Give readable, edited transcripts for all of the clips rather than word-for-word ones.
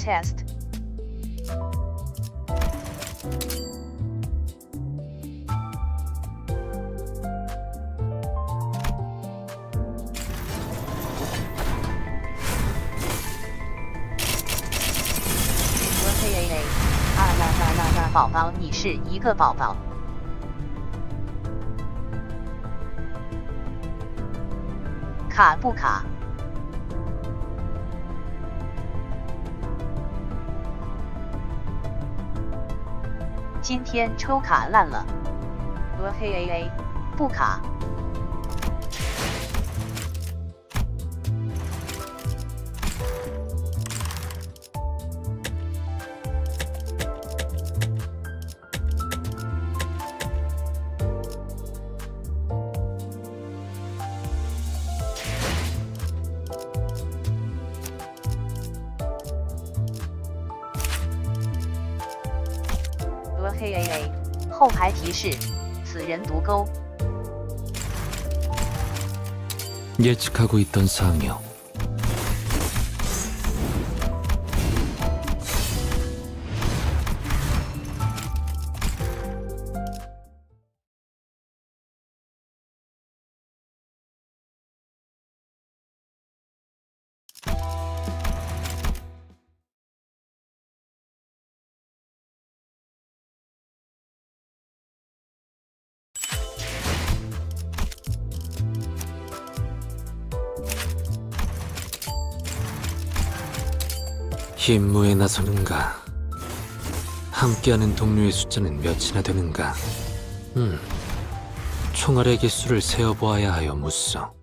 test. KAA 那宝宝，你是一个宝宝。卡不卡？今天抽卡烂了。KAA 不卡。KAA 后排提示：此人独钩。 예측하고 있던 사항이요. 임무에 나서는가? 함께하는 동료의 숫자는 몇이나 되는가? 총알의 개수를 세어보아야 하여 묻소.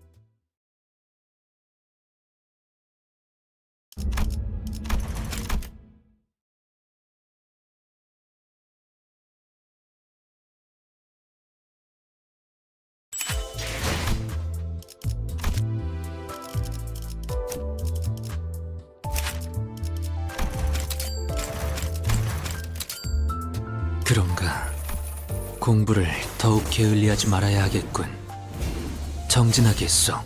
그런가? 공부를 더욱 게을리하지 말아야 하겠군. 정진하겠소.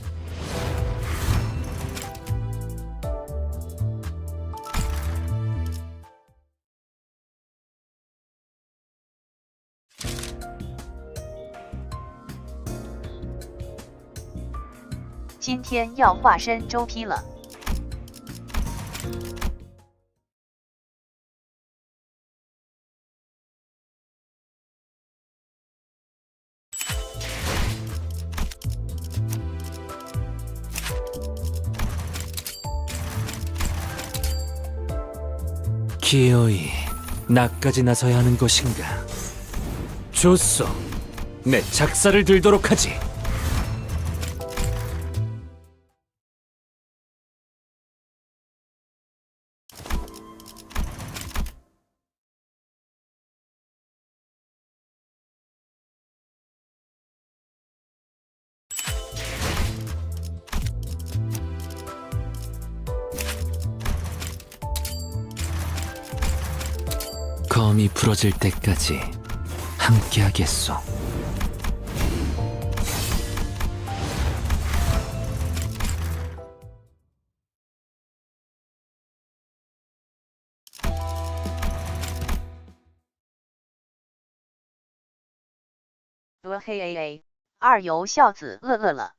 今天要化身周批了。 기어이, 나까지 나서야 하는 것인가? 좋소, 내 작사를 들도록 하지. 검이 부러질 때까지 함께하겠소. KAA 二游孝子饿了。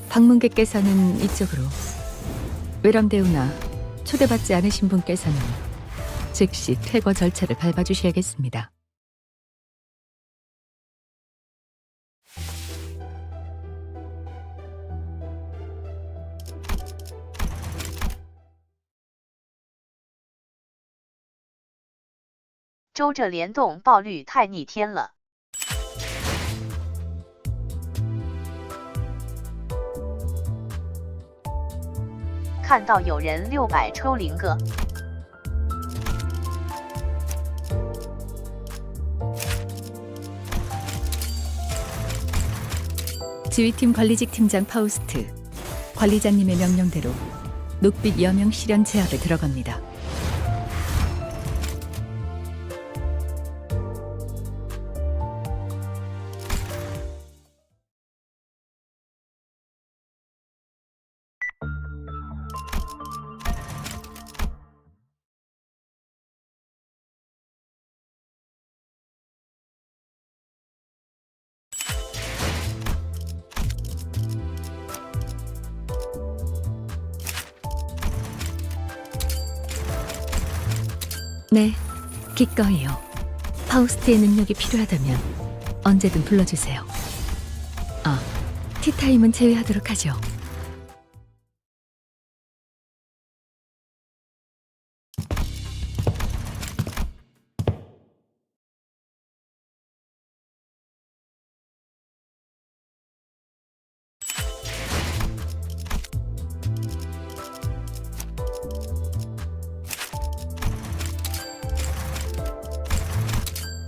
방문객께서는 이쪽으로, 외람대우나 초대받지 않으신 분께서는 즉시 퇴거 절차를 밟아주셔야겠습니다.周这联动爆率太逆天了。 看到有人600抽0个， 지휘팀 관리직 팀장 파우스트, 관리자님의 명령대로 녹빛 여명 실현 제압에 들어갑니다. 네, 기꺼이요. 파우스트의 능력이 필요하다면 언제든 불러주세요. 아, 티타임은 제외하도록 하죠.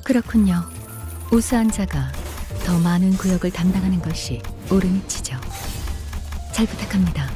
그렇군요. 우수한 자가 더 많은 구역을 담당하는 것이 옳은 이치죠. 잘 부탁합니다.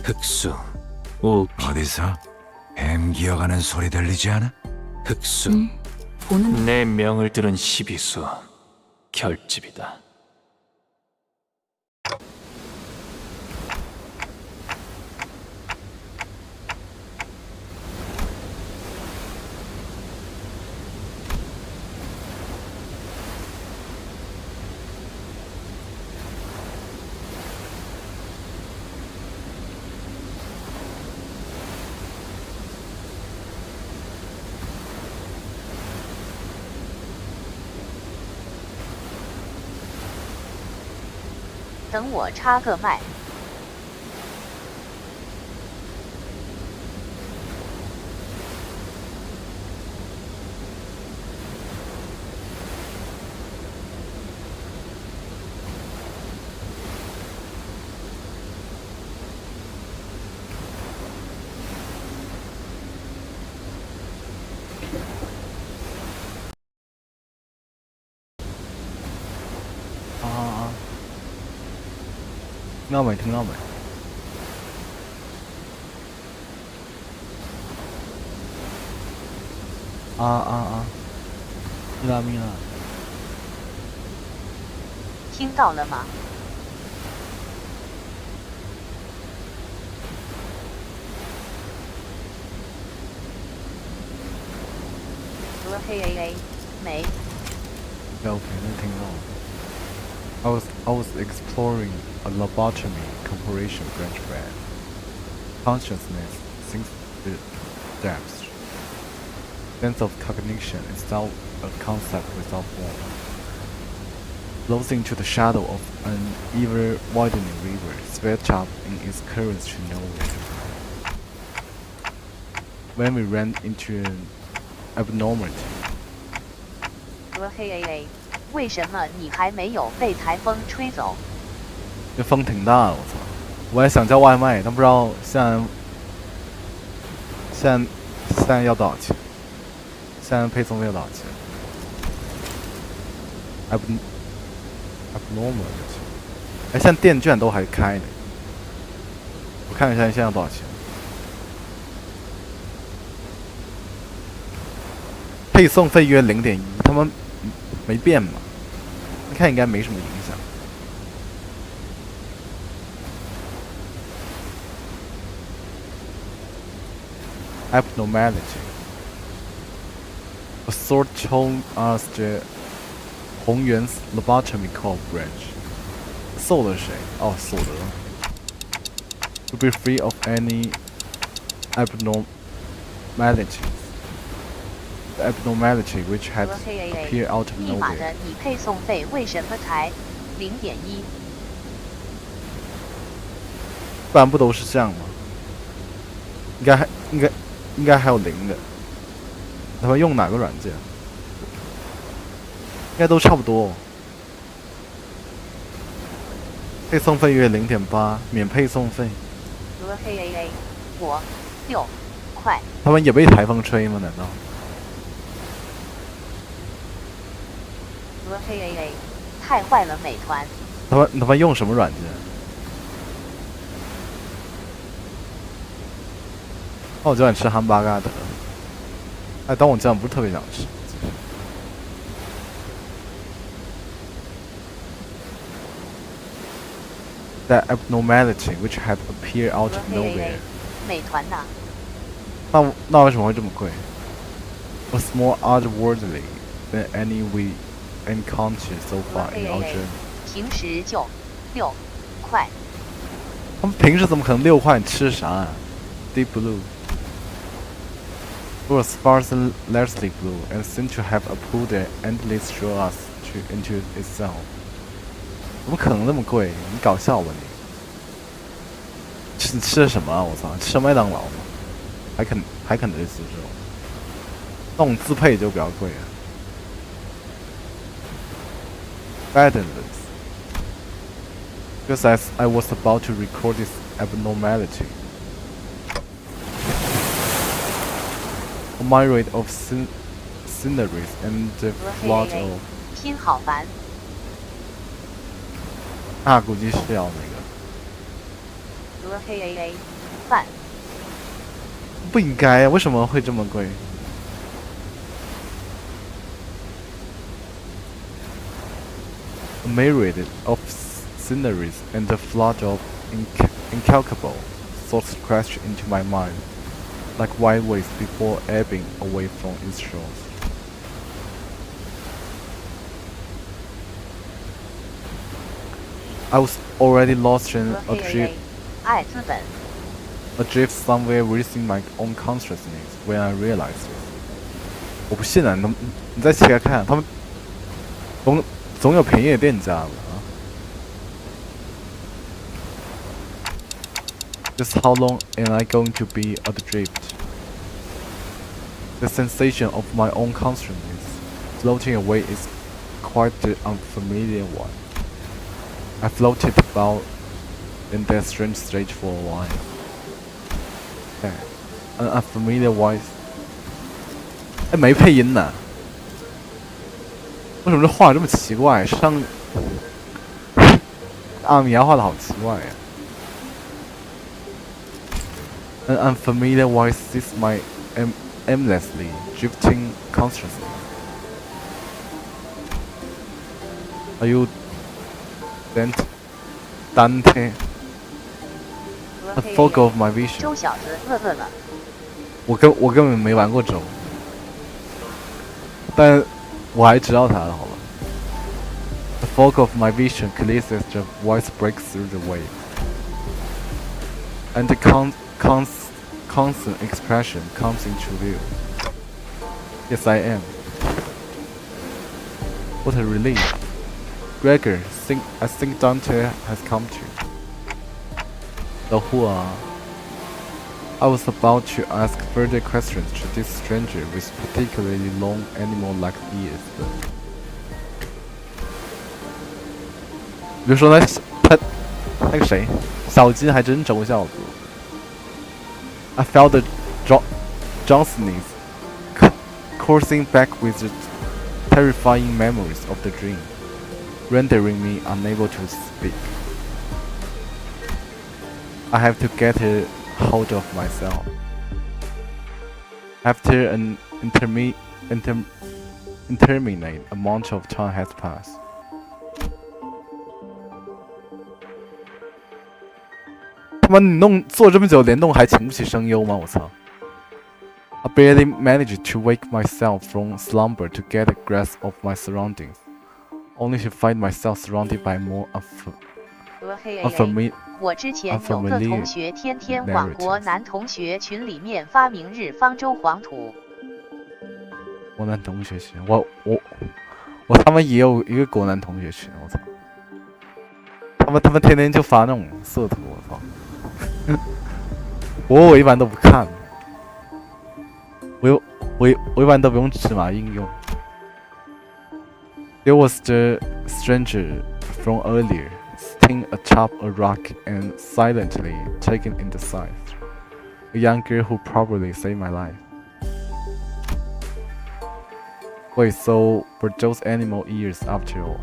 흑수, 오피, 어디서? 뱀 기어가는 소리 들리지 않아? 흑수. 보는 내 명을 들은 시비수, 결집이다.等我插个麦。聽啱未？聽啱未？咪啦咪啦，听到了吗？嘿 A 没。 OK，能聽到。I was exploring a lobotomy corporation branch where consciousness sinks the depths. Sense of cognition is now a concept without form. Flows into the shadow of an ever-widening river, swept up in its currents to nowhere. When we ran into an abnormality, 嘿 A 为什么你还没有被台风吹走？这风挺大的，我操！我也想叫外卖，但不知道现在要多少钱？现在配送费要多少钱？abnormal 就行。哎，现在店居然都还开呢，我看一下现在要多少钱。配送费约0.1，他们没变嘛？你看应该没什么影响。Abnormality. A sword told us the 宏源 lobotomy core branch. 搜了谁？哦，搜的。To be free of any abnormalities. The abnormality which had appeared out of 密码的 nowhere. 你配送费为什么才0.1？不然不都是这样吗？应该还有0的。他们用哪个软件？应该都差不多哦。配送费约0.8，免配送费。我6块。他们也被台风吹吗？难道？太坏了，美团。他们用什么软件？那我今晚吃汉巴嘎得了。哎，但我今晚不是特别想吃。That abnormality which had appeared out of nowhere. 美团呐。那为什么会这么贵 ？Was more otherworldly than any we encountered so far in our journey. 平时就6块。他们平时怎么可能6块？你吃啥啊 ？Deep blue. It was sparsely blue and seemed to have pulled an endless straws into itself. 怎么可能那么贵？你搞笑吧你？你吃的什么啊？我操！吃麦当劳吗？还肯德基这种，那种自配就比较贵啊。Badlands. Just as I was about to record this abnormality, a myriad of sceneries and the flood of 拼好烦。那估计是要那个。饭。不应该啊，为什么会这么贵？A myriad of sceneries and the flood of incalculable thoughts crashed into my mind, like wide waves before ebbing away from its shores. I was already lost in adrift somewhere within my own consciousness when I realized it. 我不信啊！你再起来看，他们总有便宜的店家吧？啊 Just how long am I going to be adrift? The sensation of my own consciousness floating away is quite the unfamiliar one. I floated about in that strange state for a while. An unfamiliar voice. 哎，没配音呢。为什么这画这么奇怪？上阿米亚画的好奇怪呀。An unfamiliar voice is my aimlessly drifting consciousness. Are you Dante? A fog of my vision. 周小子饿了。我根本没玩过周，但我还知道他了，好吧。The fog of my vision clears as the voice breaks through the wave, and the constant expression comes into view. Yes, I am. What a relief. Gregor, I think Dante has come to. The Hua. I was about to ask further questions to this stranger with particularly long animal-like ears, but 比如说他那个谁，小金还真周孝子。I felt the Johnsonese coursing back with the terrifying memories of the dream, rendering me unable to speak. I have to get a hold of myself. After an interminate amount of time has passed. 他妈，你做这么久，连弄还请不起声优吗？我操！ I barely managed to wake myself from slumber to get a grasp of my surroundings, only to find myself surrounded by more unfamiliar. 我之前有个同学天天往国男同学群里面发明日方舟黄图。国男同学群，我他妈也有一个国男同学群，我操！他们天天就发那种色图，我操！我一般都不看。 我一般都不用芝麻应用。There was the stranger from earlier, sitting atop a rock and silently taking in the sight. A young girl who probably saved my life. Wait, so were those animal ears after all?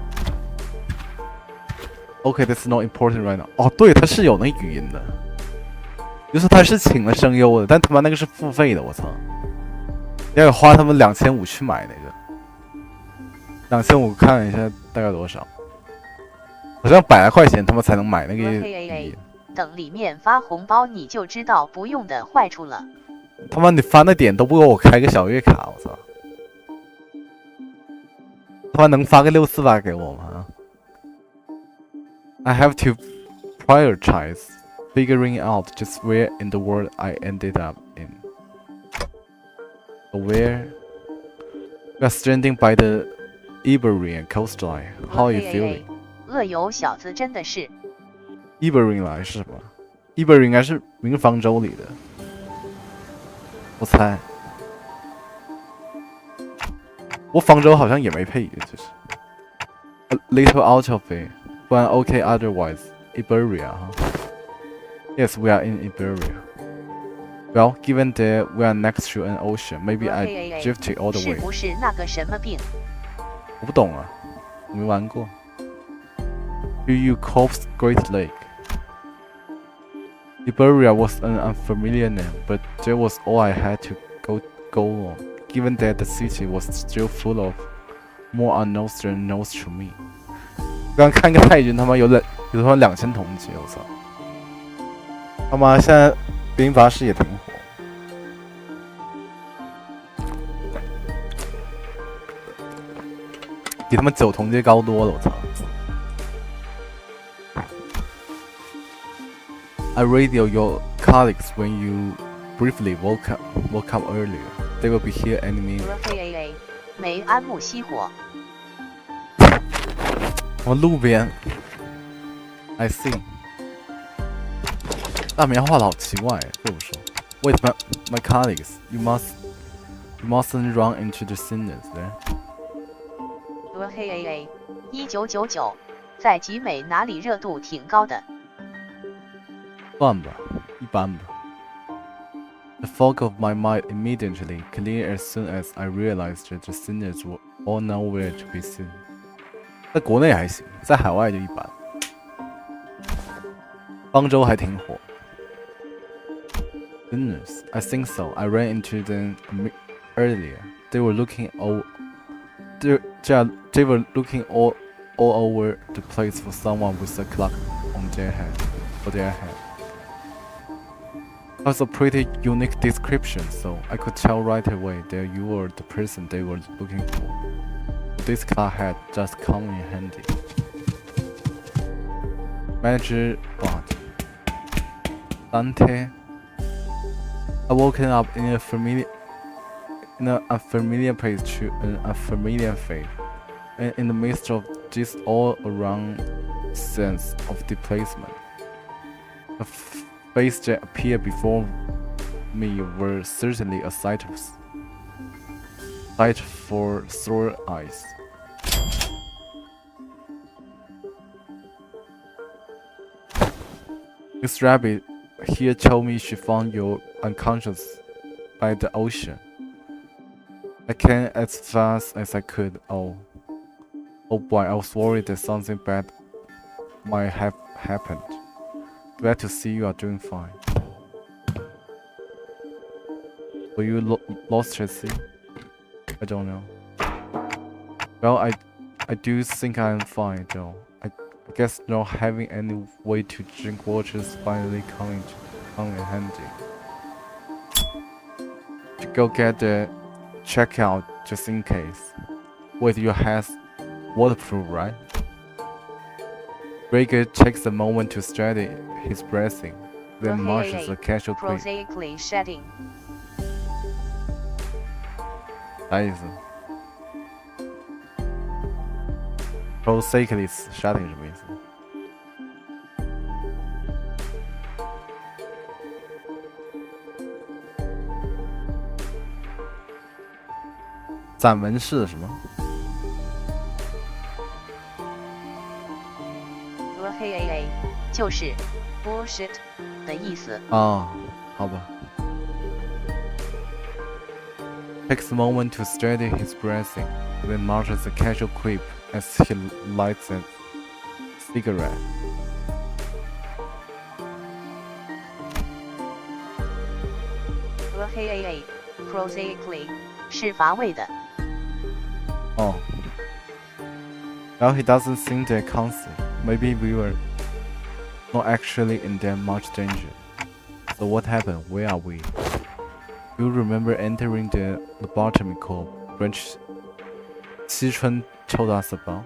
Okay, that's not important right now. 哦，对，它是有那语音的，就是他是请了声优的，但他妈那个是付费的，我操！ 要花他们2500去买那个，2500看了一下大概多少？好像100来块钱他们才能买那个。等里面发红包你就知道不用的坏处了。他妈你发那点都不够我开个小月卡，我操！他妈能发个600-400给我吗 ？I have to prioritize figuring out just where in the world I ended up in. Where we are standing by the Iberian coastline. How are you feeling? 恶友小子真的是。Iberian 来是什么 ？Iberian 应该是冥方舟里的，我猜。我方舟好像也没配，就是 a little out of it, but okay otherwise. Iberia, huh? Yes, we are in Iberia. Well, given that we are next to an ocean, maybe I drifted all the way. 是不是那个什么病？我不懂啊，我没玩过。Do you Cope's Great Lake? Iberia was an unfamiliar name, but that was all I had to go on. Given that the city was still full of more unknowns than knows to me. 刚看个泰军他妈有他妈2000同级，我操！他妈现在兵法师也挺火。比他们9同阶高多了，我操 ！I radio your colleagues when you briefly woke up earlier. They will be here any minute. 梅安木熄火。我路边 ，I see. 大棉花好奇怪，这么说。Wait, my colleagues, you mustn't run into the sinners there. 1999，在集美哪里热度挺高的？算吧，一般吧。The fog of my mind immediately cleared as soon as I realized that the sinners were all nowhere to be seen. 在国内还行，在海外就一般。方舟还挺火。Sinners, I think so. I ran into them earlier. They were looking they were looking all over the place for someone with a clock on their head. That's a pretty unique description, so I could tell right away that you were the person they were looking for. This clock had just come in handy. Manager Dante. I woken up in an unfamiliar place to an unfamiliar fate, and in the midst of this all-around sense of displacement, the face that appeared before me were certainly a sight for sore eyes. This rabbit here told me she found you unconscious by the ocean. I came as fast as I could. Oh boy, I was worried that something bad might have happened. Glad to see you are doing fine. Were you lost at sea? I don't know. Well, I do think I'm fine though. I guess not having any way to drink water is finally coming in handy. To go get the checkout just in case. With your hands waterproof, right? Gregor takes a moment to study his breathing, then marches a casual quick. Prosaically shedding. 啥意思 ？Prosaically shedding 什么意思？散文式什么？ 就是 bullshit 的意思。啊，好吧。Takes a moment to steady his breathing, then marches a casual quip as he lights a cigarette. Prosaically 是乏味的。哦。Well, he doesn't seem that conscious. Maybe we were not actually in that much danger. So what happened? Where are we? Do you remember entering the laboratory called Branch 西春 told us about?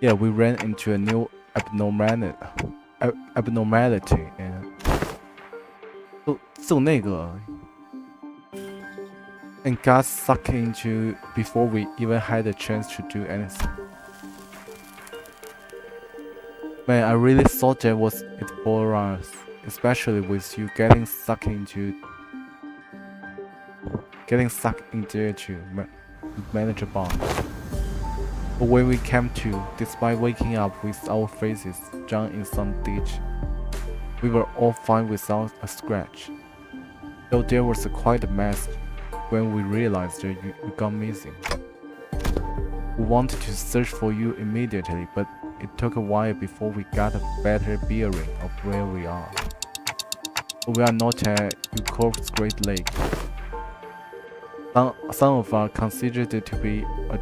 Yeah, we ran into a new abnormality and 就那个 and got sucked into before we even had a chance to do anything. Man, I really thought that was it for us, especially with you getting sucked into to manage a bomb. But when we came to, despite waking up with our faces down in some ditch, we were all fine without a scratch. Though there was quite a mess when we realized that you got missing. We wanted to search for you immediately, but it took a while before we got a better bearing of where we are. We are not at Yukor's Great Lake. Some of us considered it to be a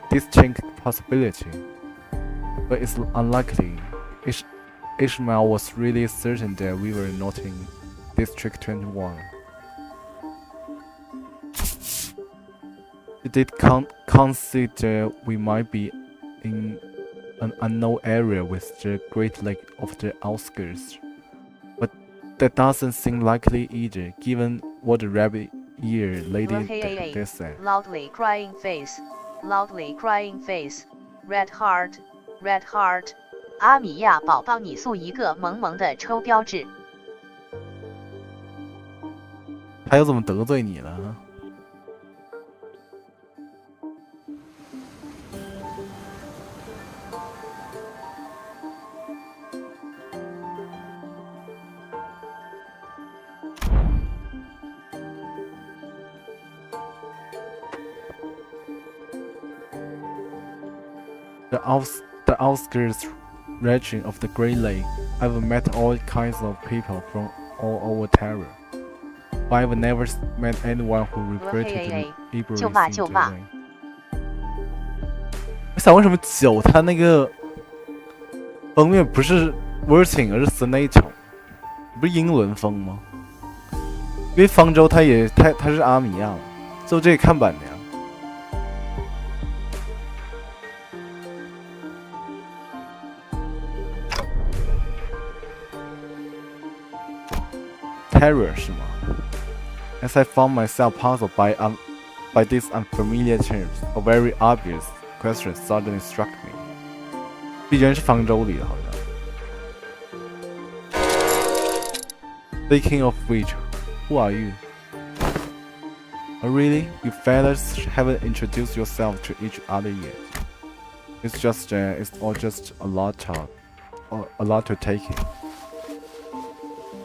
distinct possibility, but it's unlikely. Ishmael was really certain that we were not in District 21. He did consider we might be in an unknown area with the Great Lake of the outskirts, but that doesn't seem likely either, given what the rabbit-eared lady there said. Loudly crying face, red heart, red heart. 阿米亚宝宝，你塑一个萌萌的抽标志。他又怎么得罪你了？ The outskirts region of the Great Lake, I've met all kinds of people from all over Terra, but I've never met anyone who regretted liberally 就骂就骂。我想为什么酒它那个封面不是 Worthing 而是 Senator， 不是英伦风吗？因为方舟它是阿米亚，就这个看板的呀。 Terror 是吗 ？As I found myself puzzled by these unfamiliar terms, a very obvious question suddenly struck me. 毕竟是方舟里的，好像。Speaking of which, who are you? Oh really? You fellas haven't introduced yourself to each other yet. It's all just a lot to take in.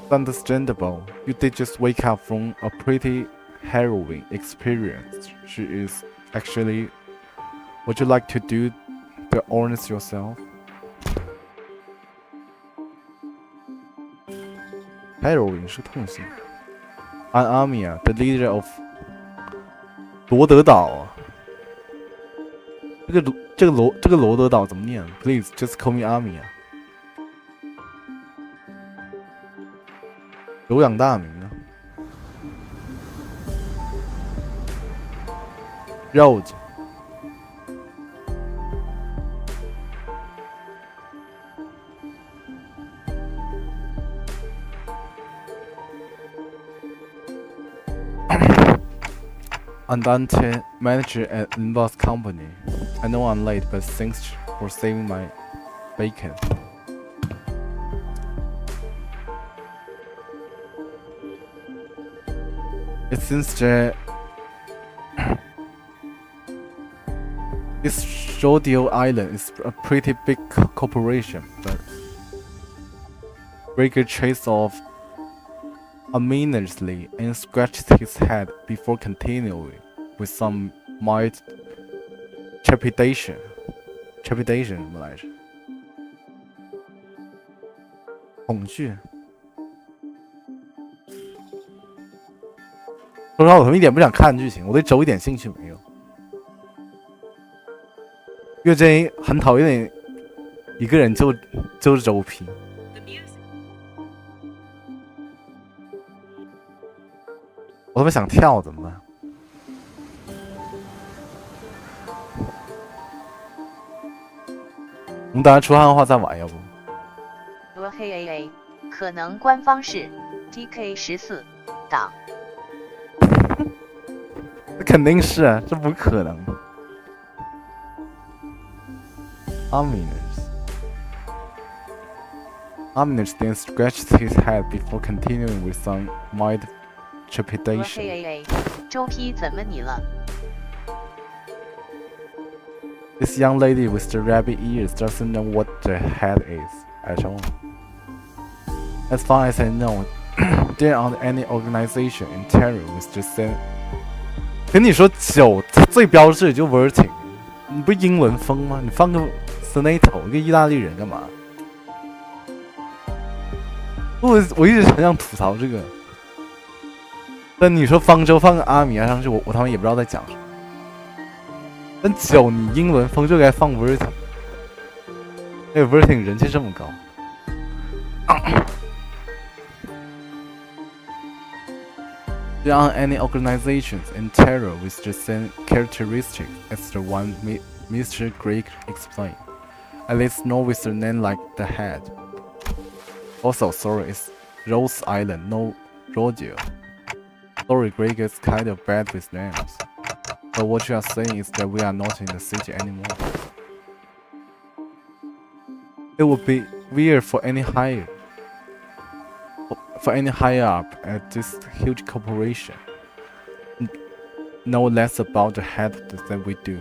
Understandable. You did just wake up from a pretty harrowing experience. She is actually. Would you like to do the honors yourself? Harrowing 是痛心。An army, the leader of 罗德岛啊。这个罗德岛怎么念 ？Please just call me army 啊。有氧大名啊。Road. Andante manager at Limbus Company. I know I'm late, but thanks for saving my bacon. It seems that this Rodeo Island is a pretty big corporation, but Breaker chased off ominously and scratched his head before continuing with some mild trepidation. Trepidation 怎么来着？恐惧。说实话，我他妈一点不想看剧情，我对周一点兴趣没有。岳真很讨厌一个人就是周 P。我他妈想跳怎么办？我们等下出汉化再玩，要不？黑 AA 可能官方是 TK14 党。那肯定是啊，这不可能。Ominous then scratched his head before continuing with some mild trepidation. 黑 AA 周 P 怎么你了？ This young lady with the rabbit ears doesn't know what the head is at all. As far as I know, there aren't any organization in terror with the same. 跟你说酒最标志就 verting， 你不英文风吗？你放个 Senator 一个意大利人干嘛？我一直很想吐槽这个，但你说方舟放个阿米亚上去，我他妈也不知道在讲什么。但酒你英文风就该放 verting， 那个 verting 人气这么高。There aren't any organizations in terror with the same characteristics as the one Mr. Greg explained. At least not with a name like the head. Also, sorry, it's Rose Island, no Rodeo. Sorry, Greg is kind of bad with names. But what you are saying is that we are not in the city anymore. It would be weird for any higher up at this huge corporation know less about the head than we do,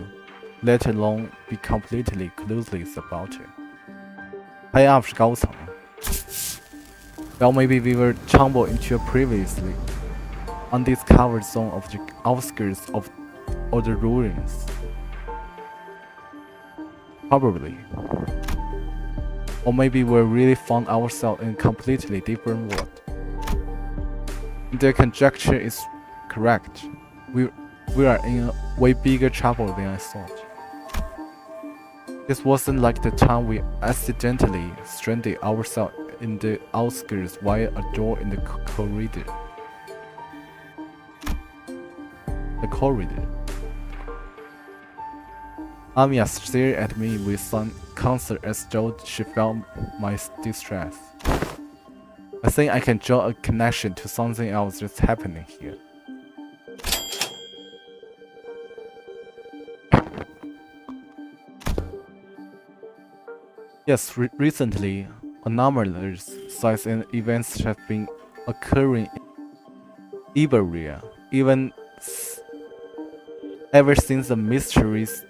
let alone be completely clueless about it. High up 是高层。Well, maybe we were tumbled into a previously undiscovered zone of the outskirts of all the ruins. Probably. Or maybe we really found ourselves in a completely different world. Their conjecture is correct. We are in a way bigger trouble than I thought. This wasn't like the time we accidentally stranded ourselves in the outskirts via a door in the corridor. Amiya stared at me with some concern as though she felt my distress. I think I can draw a connection to something else that's happening here. Yes, recently, anomalous signs and events have been occurring in Iberia, ever since the mysterious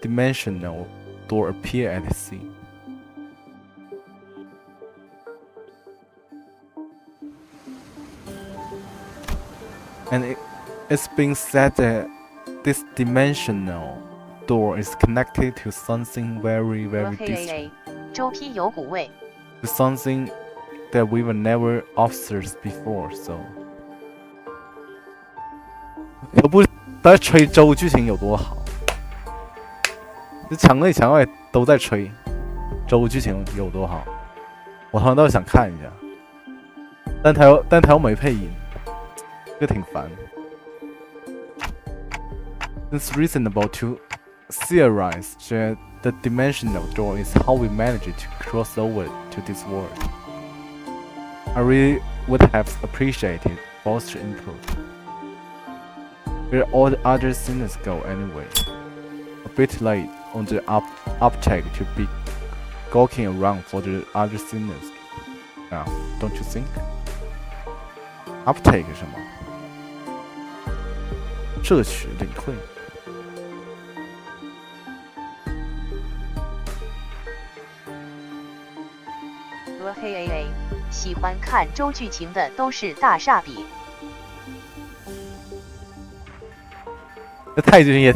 dimensional door appeared at sea. And it's been said that this dimensional door is connected to something very, very distant. 周 P 有股味。 To something that we were never observed before, so 都不在吹周剧情有多好，就墙内墙外都在吹周剧情有多好，我他妈倒是想看一下，但他又没配音，这挺烦。It's reasonable to theorize that the dimensional door is how we manage to cross over to this world. I really would have appreciated Foster's input. Where all the other sinners go anyway. A bit late on the uptake to be gawking around for the other sinners. Now, don't you think? Uptake 是什么？摄取领会。嘿 AA， 喜欢看周剧情的都是大傻逼。那泰剧也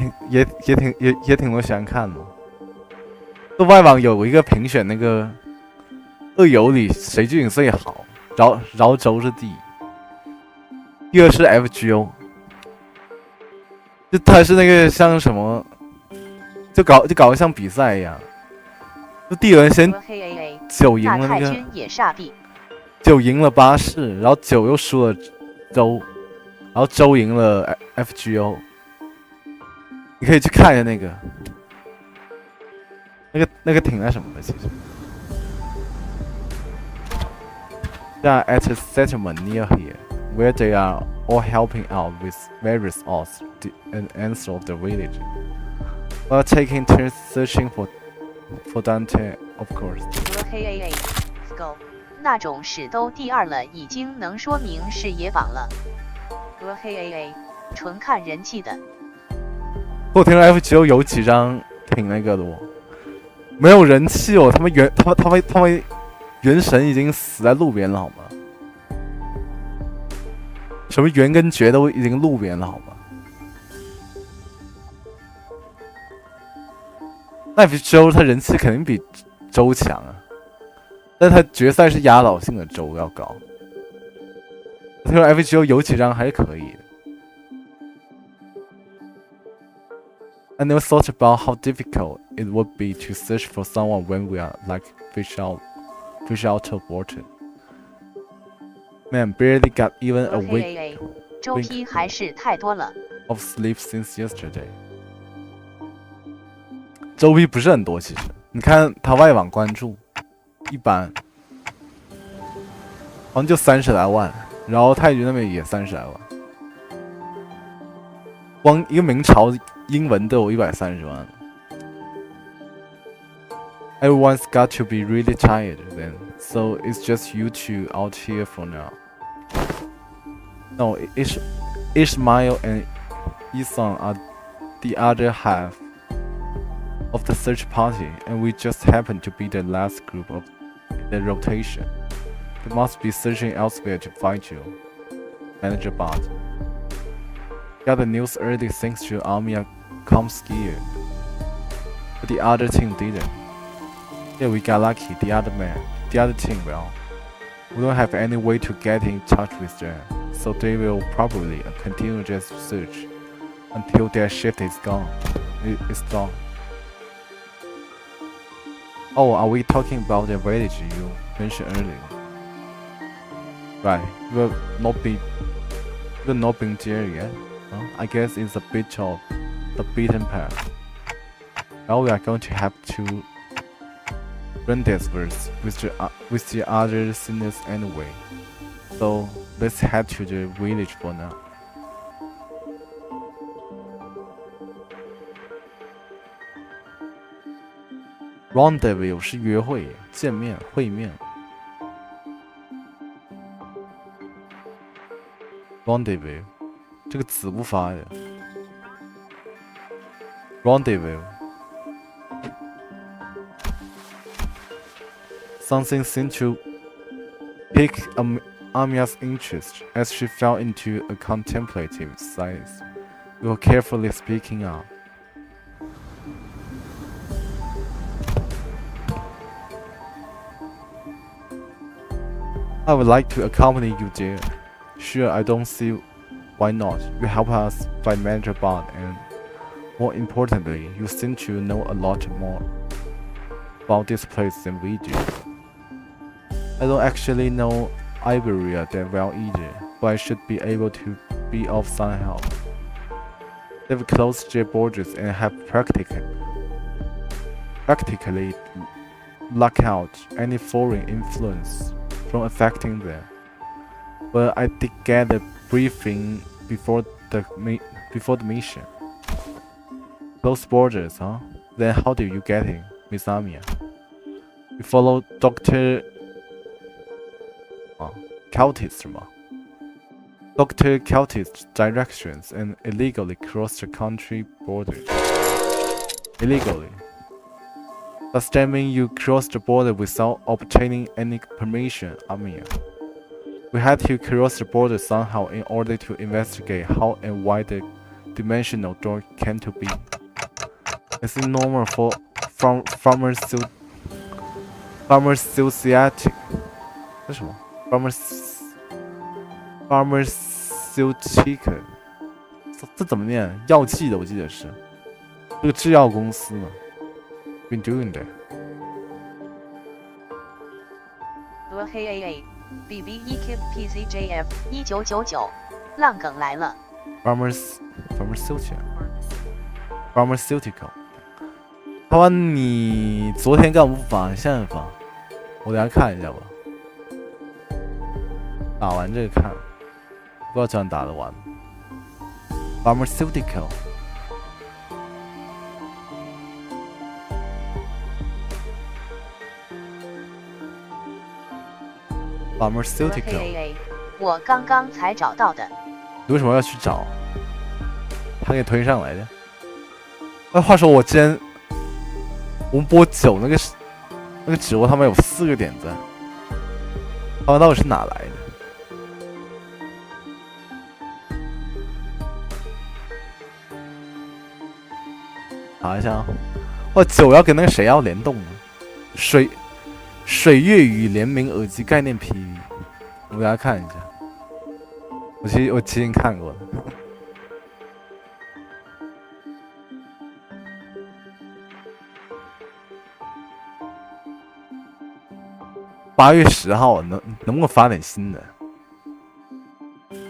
挺多喜欢看的。豆瓣网有一个评选那个恶友里谁剧情最好，饶州是第一，第二是 FGO， 就他是那个像什么，就搞得像比赛一样，就第二人先9赢了那个，9赢了巴士，然后9又输了州，然后州赢了 FGO。你可以去看一下那个挺那什么的，其实。They are at a settlement near here, where they are all helping out with various odds and ends of the village, while taking turns searching for Dante, of course. Go， 那种屎都第2了，已经能说明是野榜了。纯看人气的。我听说 FGO 有几张挺那个的哦，没有人气哦，他们元神已经死在路边了好吗？什么元跟绝都已经路边了好吗？那 FGO 他人气肯定比周强啊，但他决赛是压倒性的周要高。我听说 FGO 有几张还是可以的。I never thought about how difficult it would be to search for someone when we are like fish out of water. Man, barely got even a week 周批还是太多了 of sleep since yesterday. 周批不是很多，其实你看他外网关注一般，好像就30来万，然后泰剧那边也30来万，光一个明朝英文都有130万。Everyone's got to be really tired then, so it's just you two out here for now. No, Ishmael and Isan are the other half of the search party, and we just happen to be the last group of the rotation. They must be searching elsewhere to find you, Manager Bart. Got the news early thanks to Armia Comskier, but the other team didn't. Yeah, we got lucky. The other team will. We don't have any way to get in touch with them, so they will probably continue their search until their shift is gone. It's done. Oh, are we talking about the village you mentioned earlier? Right, we've not been there yet. I guess it's a bit of the beaten path. Now we are going to have to run this verse with the other sinners anyway. So let's head to the village for now. Rendezvous 是约会、见面、会面。Rendezvous 这个字不发的。Rendezvous Something seemed to pique Amia's interest as she fell into a contemplative silence. We were carefully speaking up. I would like to accompany you there. Sure, I don't see Why not? You help us find Manager Bond, and more importantly, you seem to know a lot more about this place than we do. I don't actually know Iberia that well either, but I should be able to be of some help. They've closed their borders and have practically locked out any foreign influence from affecting them. But I did get a briefing before the mission. Closed borders, huh? Then how do you get in, Miss Amiya? We follow Dr. Keltis 吗 Dr. Keltis' directions and illegally crossed the country border. Illegally? Does that mean you crossed the border without obtaining any permission, Amiya? We had to cross the border somehow in order to investigate how and why the dimensional door came to be. Is it normal for pharmaceutical? 这是什么 ？pharmaceutical 这怎么念？药剂的我记得是这个制药公司呢。Been doing that. BBEKPCJF 1999，浪梗来了。Pharmaceutical。他说你昨天干嘛不发？现在发？我等下看一下吧。打完这个看，不知道这样打得完。Pharmaceutical。我刚刚才找到的。你为什么要去找？他给推上来的。哎，话说我们播9那个直播，他们有4个点赞，他们到底是哪来的？查一下啊！哇，9要跟那个谁要联动呢？水月语联名耳机概念 PV， 我给大家看一下。我之前看过的。8月10号能不能发点新的？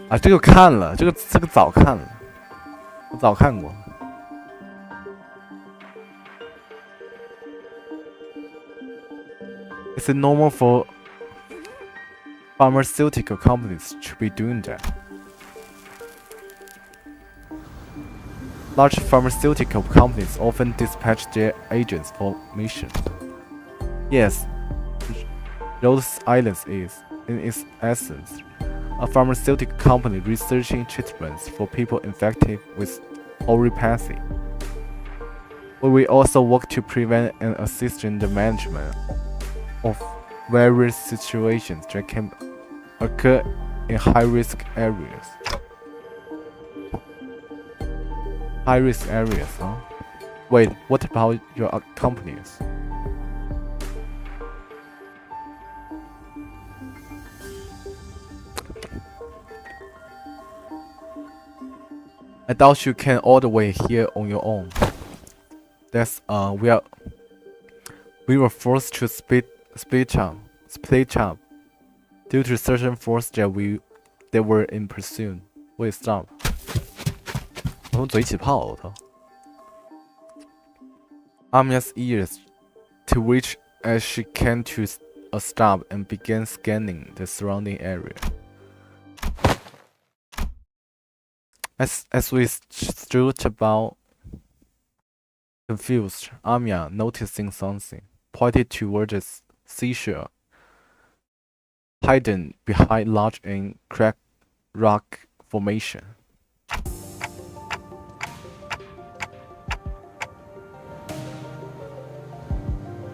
啊，这个看了，这个早看了，我早看过。Is it normal for pharmaceutical companies to be doing that? Large pharmaceutical companies often dispatch their agents for missions. Yes, Rhode Island is, in its essence, a pharmaceutical company researching treatments for people infected with neuropathy. But we also work to prevent and assist in the management of various situations that can occur in high-risk areas. High-risk areas, huh? Wait, what about your companies? I doubt you can all the way here on your own. That's we were forced to split up due to certain force that were in pursuit. Wait, stop. 我们嘴起泡，我操 Amiya's ears twitched as she came to a stop and began scanning the surrounding area. As we stood about, confused, Amiya, noticing something, pointed toward a seashore hidden behind large and cracked rock formation.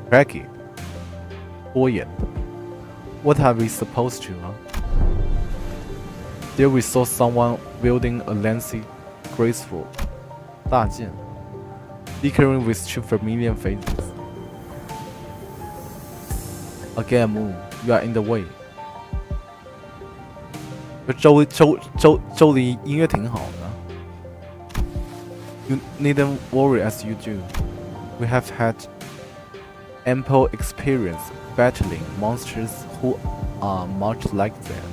Cracky. Buoyant. What are we supposed to, huh? There we saw someone wielding a lengthy, graceful 大剑, bickering with 2 familiar faces. Again, move. You are in the way. 周的音乐挺好的。You needn't worry as you do. We have had ample experience battling monsters who are much like them.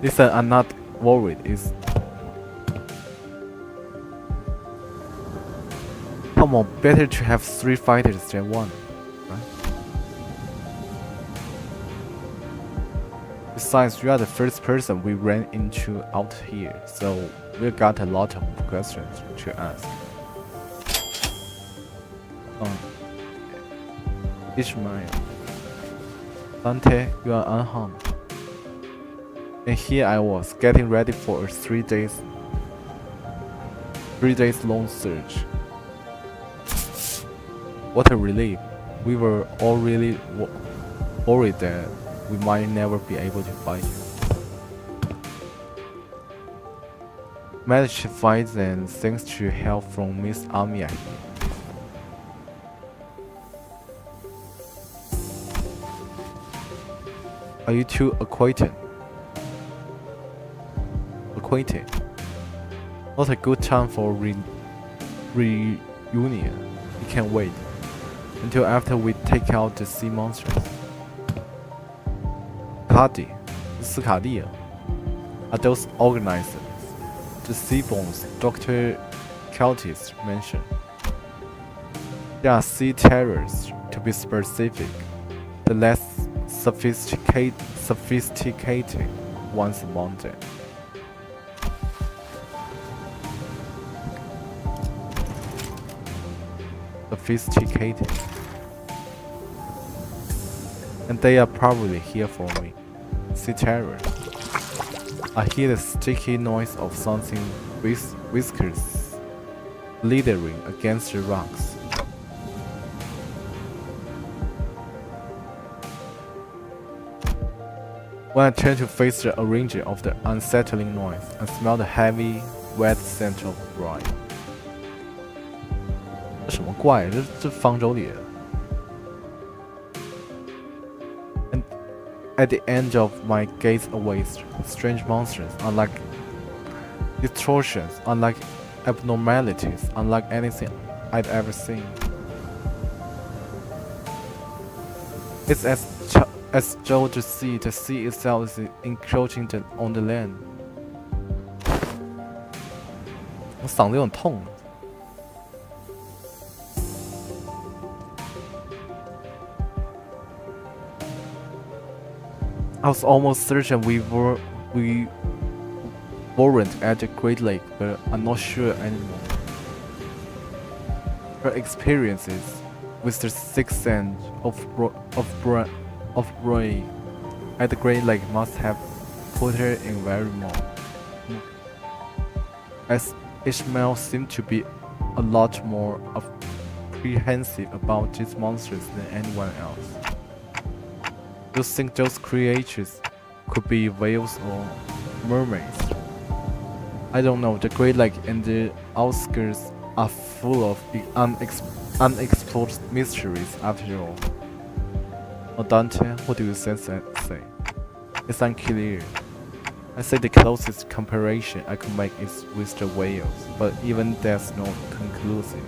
Listen, I'm not worried. Come on, better to have 3 fighters than 1, right? Besides, you are the first person we ran into out here, so we got a lot of questions to ask. Ishmael, Dante, you are unharmed. And here I was, getting ready for a 3 days long search. What a relief. We were all really worried that we might never be able to find you. Managed to find them thanks to help from Miss Amia. Are you two acquainted? Not a good time for reunion. We can't wait until after we take out the sea monsters.斯卡蒂 are those organizers, the sea bones Dr. Celtis mentioned. They are sea terrors, to be specific, the less sophisticated ones among them. Sophisticated. And they are probably here for me. Sea terrors. I hear the sticky noise of something whiskers slithering against the rocks. When I turn to face the origin of the unsettling noise, I smell the heavy, wet scent of brine. 这什么怪？这方舟里的。And at the end of my gaze awaits strange monsters, unlike distortions, unlike abnormalities, unlike anything I'd ever seen. It's as though the sea itself is encroaching on the land. 我嗓子有点痛。I was almost certain we weren't at the Great Lake, but I'm not sure anymore. Her experiences with the sixth sense of Roy at the Great Lake must have put her in very more. As Ishmael seemed to be a lot more apprehensive about these monsters than anyone else. You think those creatures could be whales or mermaids? I don't know. The Great Lake and the outskirts are full of unexplored mysteries after all. Oh, Dante, what do you say? It's unclear. I say the closest comparison I could make is with the whales, but even that's not conclusive.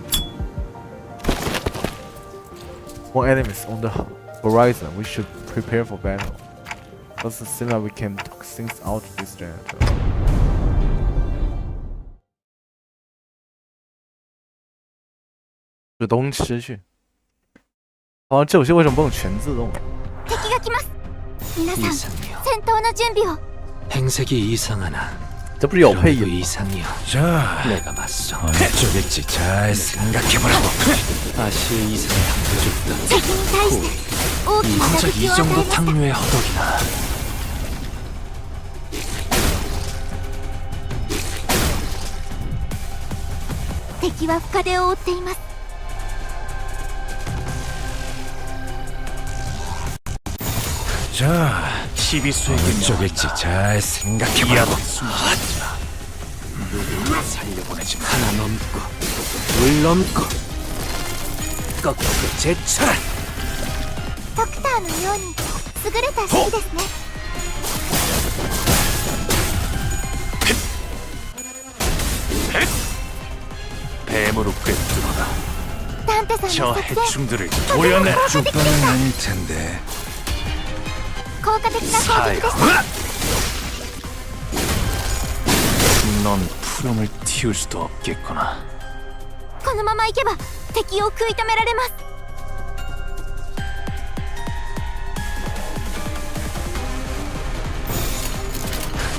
More enemies on the horizon. We should prepare for battle. But it seems like we can talk things out with that. 这东西吃去。啊，这游戏为什么不能全自动？敵が来ます。皆さん、戦闘の準備を。 행색이 이상하나. 这不是有配音？ 이상이야. 자, 내가 맞서. 어느 쪽일지 잘 생각해보라고. 아시의 이상을 당겨줬다. 敵に対して大きな打 고작 撃 이 を与え 정도 ました。 탕류의 허덕이나. 敵は深手を負っています。 자, 12수에게 어느 쪽일지 잘 생각해보라고. 살려보내지 하나 넘고 둘 넘고 꺾고 제철. ドクターーのように優れた式ですね。뱀으로 꿰뚫어라. ダンテさん 저 の作戦 해충들을 도려내. 쪽방은 아닐 텐데. 効果的な攻撃 사야. です。 넌 푸름을 틔울 수도 없겠구나. このままいけば敵を食い止められます。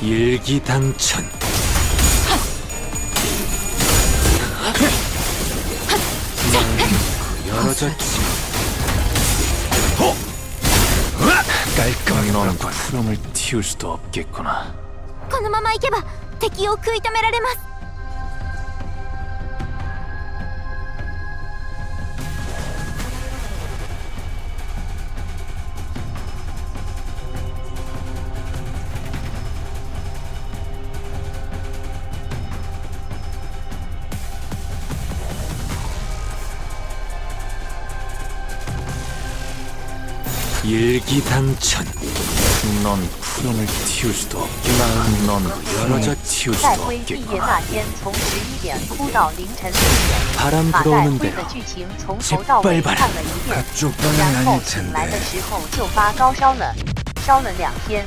일기당천. 열어졌지. 깔끔하게 넌 푸름을 틔울 수도 없겠구나. このままいけば敵を食い止められます。 일기당천. 넌 푸름을 틔울 수도 없겠구나. 넌 열어져 틔울 在 수도 归毕业 없겠구나. 那天，从11点哭到凌晨4点， 바람 把带 들어오는 灰 대로 的剧情从头到尾看了一遍， 쪽방은 然后 아닐 醒来的 텐데. 时候就发高烧了，烧了2天。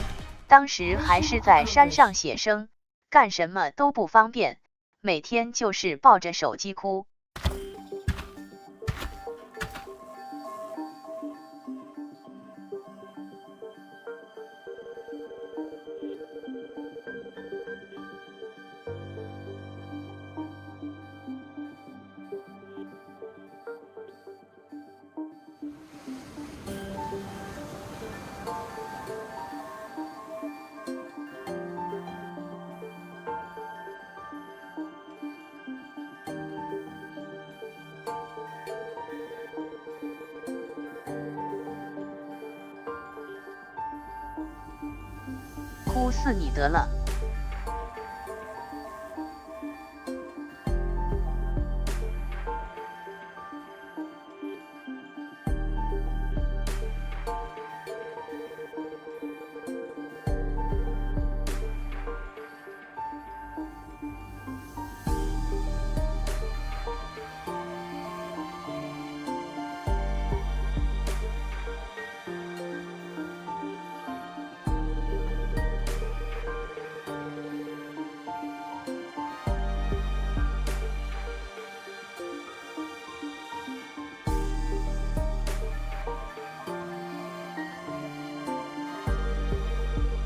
当时还是在山上写生，干什么都不方便，每天就是抱着手机哭。 哭死你得了！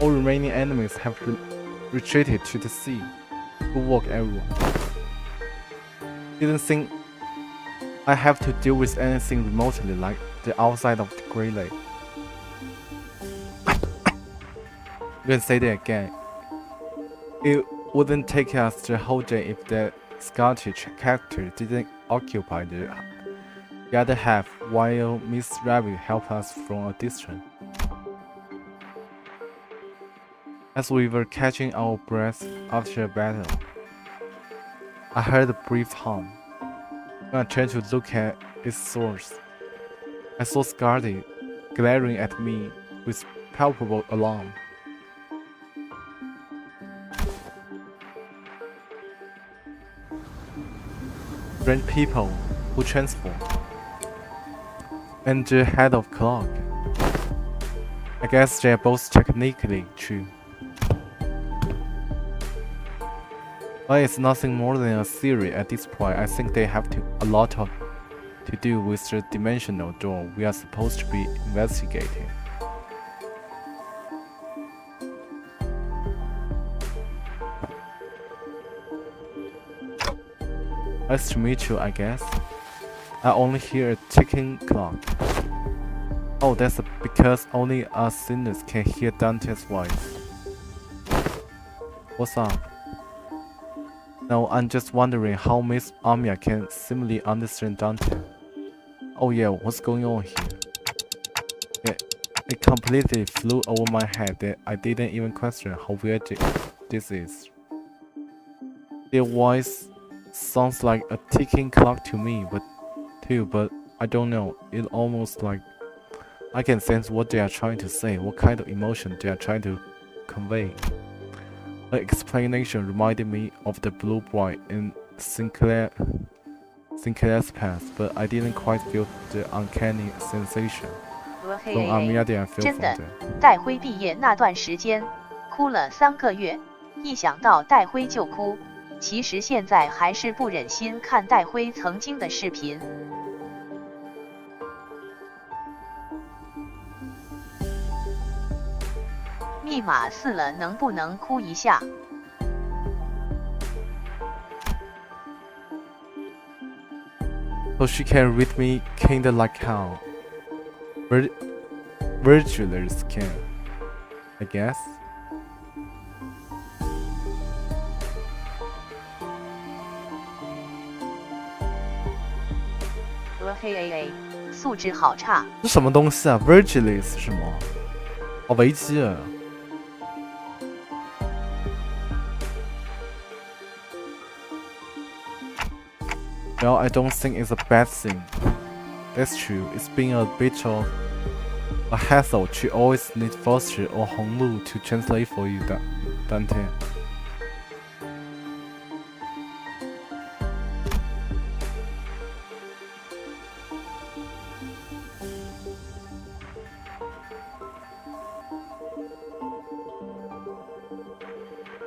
All remaining enemies have retreated to the sea. Good work, everyone. Didn't think I have to deal with anything remotely like the outside of the Great Lake. You can say that again. It wouldn't take us the whole day if that Scottish character didn't occupy the other half while Miss Rabbit helped us from a distance. As we were catching our breath after a battle, I heard a brief hum. When I turned to look at its source, I saw Scarlet glaring at me with palpable alarm. Strange people who transform, and the head of clock. I guess they are both technically true. But it's nothing more than a theory at this point. I think they have a lot to do with the dimensional door we are supposed to be investigating. Nice to meet you, I guess. I only hear a ticking clock. Oh, that's because only us sinners can hear Dante's voice. What's up? No, I'm just wondering how Miss Amiya can seemingly understand Dante. Oh yeah, what's going on here? It completely flew over my head that I didn't even question how weird this is. Their voice sounds like a ticking clock to me, but I don't know. It almost like I can sense what they are trying to say, what kind of emotion they are trying to convey. The explanation reminded me of the blue boy in Sinclair's past, but I didn't quite feel the uncanny sensation. From Armada, I feel 真的 something. 戴辉毕业那段时间，哭了3个月，一想到戴辉就哭。其实现在还是不忍心看戴辉曾经的视频。密码4了，能不能哭一下？ So she can read me kinda like how Virgilers can, I guess. 素质好差。这什么东西啊 ？Virgilers 是吗？哦，维基尔。Well, I don't think it's a bad thing. That's true. It's been a bit of a hassle to always need Foster or Honglu to translate for you, Dante.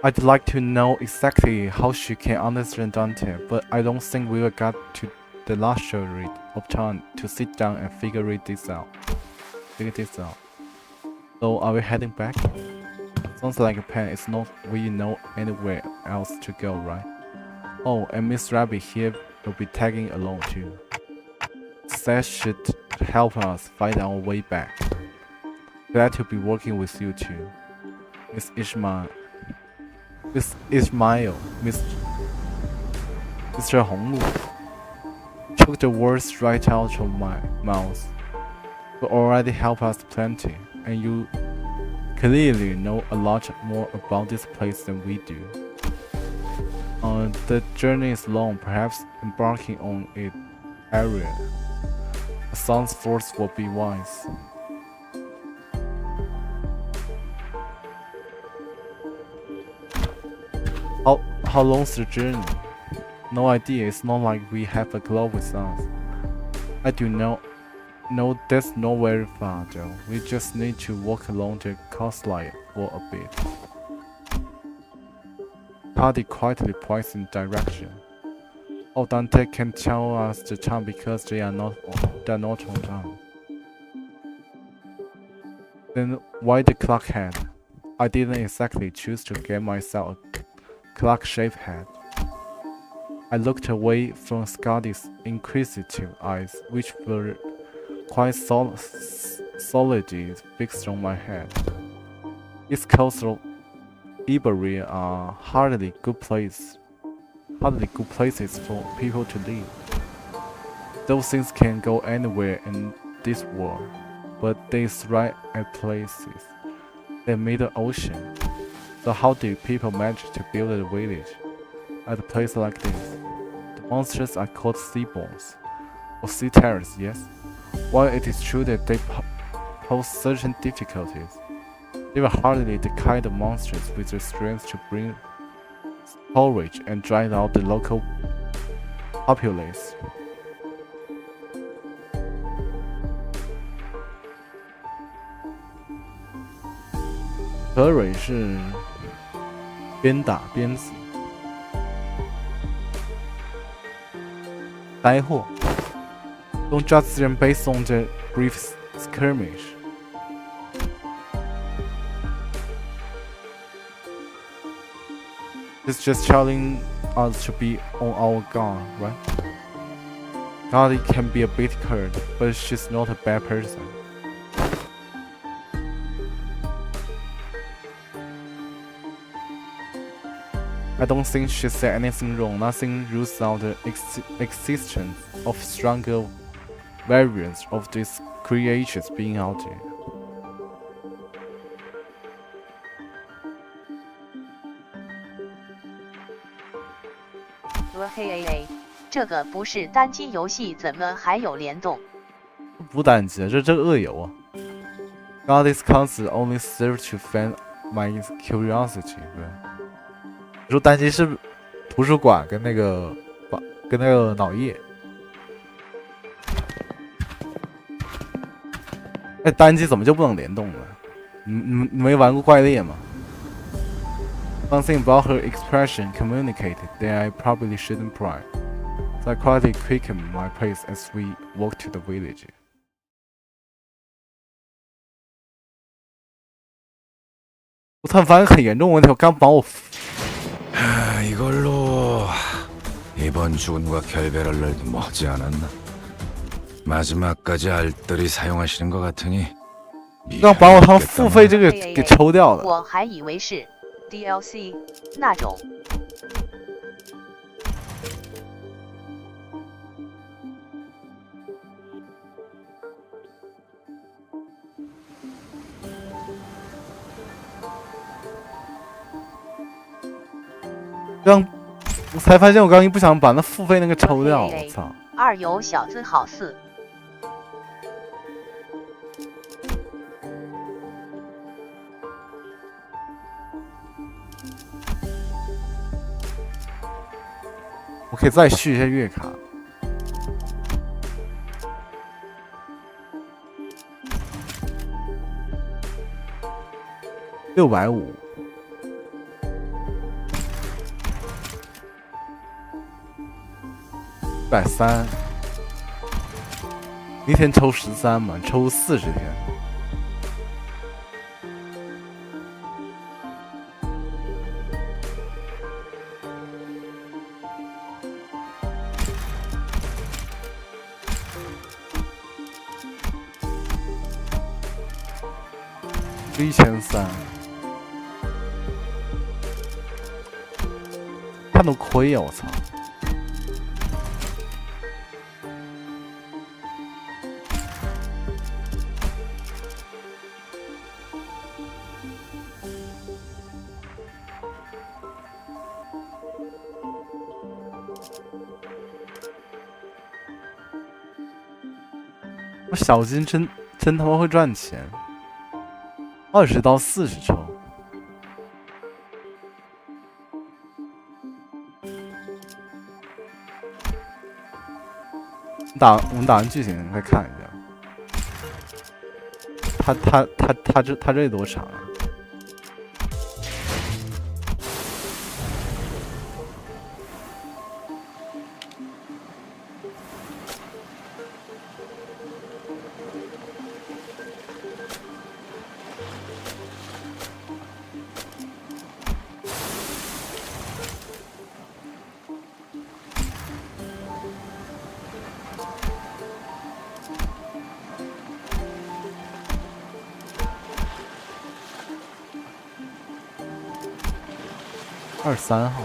I'd like to know exactly how she can understand Dante, but I don't think we will get to the luxury of time to sit down and figure this out. So are we heading back? Sounds like a plan. It's not we know anywhere else to go, right? Oh, and Miss Rabbit here will be tagging along too. Says she'd help us find our way back. Glad to be working with you too, Miss Ishmael. Mr. Honglu took the words right out of my mouth. You already helped us plenty, and you clearly know a lot more about this place than we do. The journey is long, perhaps embarking on it area. A son's force will be wise. How long's the journey? No idea. It's not like we have a clock with us. I do know that's not very far though. We just need to walk along the coastline for a bit. Hardy quietly points in direction. Oh, Dante can tell us the time because they're not on time. Then why the clock head? I didn't exactly choose to get myself a clock-shaped head. I looked away from Scotty's inquisitive eyes, which were quite solidly fixed on my head. East Coast of Iberia are hardly good places for people to live. Those things can go anywhere in this world, but they thrive at places. The Middle Ocean. So how do people manage to build a village at a place like this? The monsters are called seaborns, or sea terrors, yes? While it is true that they pose certain difficulties, they were hardly the kind of monsters with the strength to bring forage and drive out the local populace. Terry 是边打边死，灾祸。Don't judge them based on the brief skirmish. It's just telling us to be on our guard, right? Gardy can be a bit curt, but she's not a bad person. I don't think she said anything wrong. Nothing rules out the existence of stronger variants of these creatures being out there. 这个不是单机游戏，怎么还有联动？不单机，这恶友啊！ God, this concert only serves to fan my curiosity。对，你说单机是图书馆跟那个脑页。哎，单机怎么就不能联动呢？你没玩过怪猎吗？Something about her expression communicated that I probably shouldn't pry. So I quietly quickened my pace as we walked to the village. 我突然发现很严重问题，我刚把我 이걸로 이번 주군과 결별할 날도 머지 않았나? 마지막까지 알뜰히 사용하시는 것 같으니 刚把我他们付费这个给抽掉了。我还以为是 DLC 那种。我才发现我刚一不想把那付费那个抽掉，我操！二有小子好似。我可以再续一下月卡。650。130，一天抽13嘛，抽40天。1300，看都亏呀！我操！我小金真他妈会赚钱，20到40抽。我们打完剧情再看一下。他这多长啊？23号。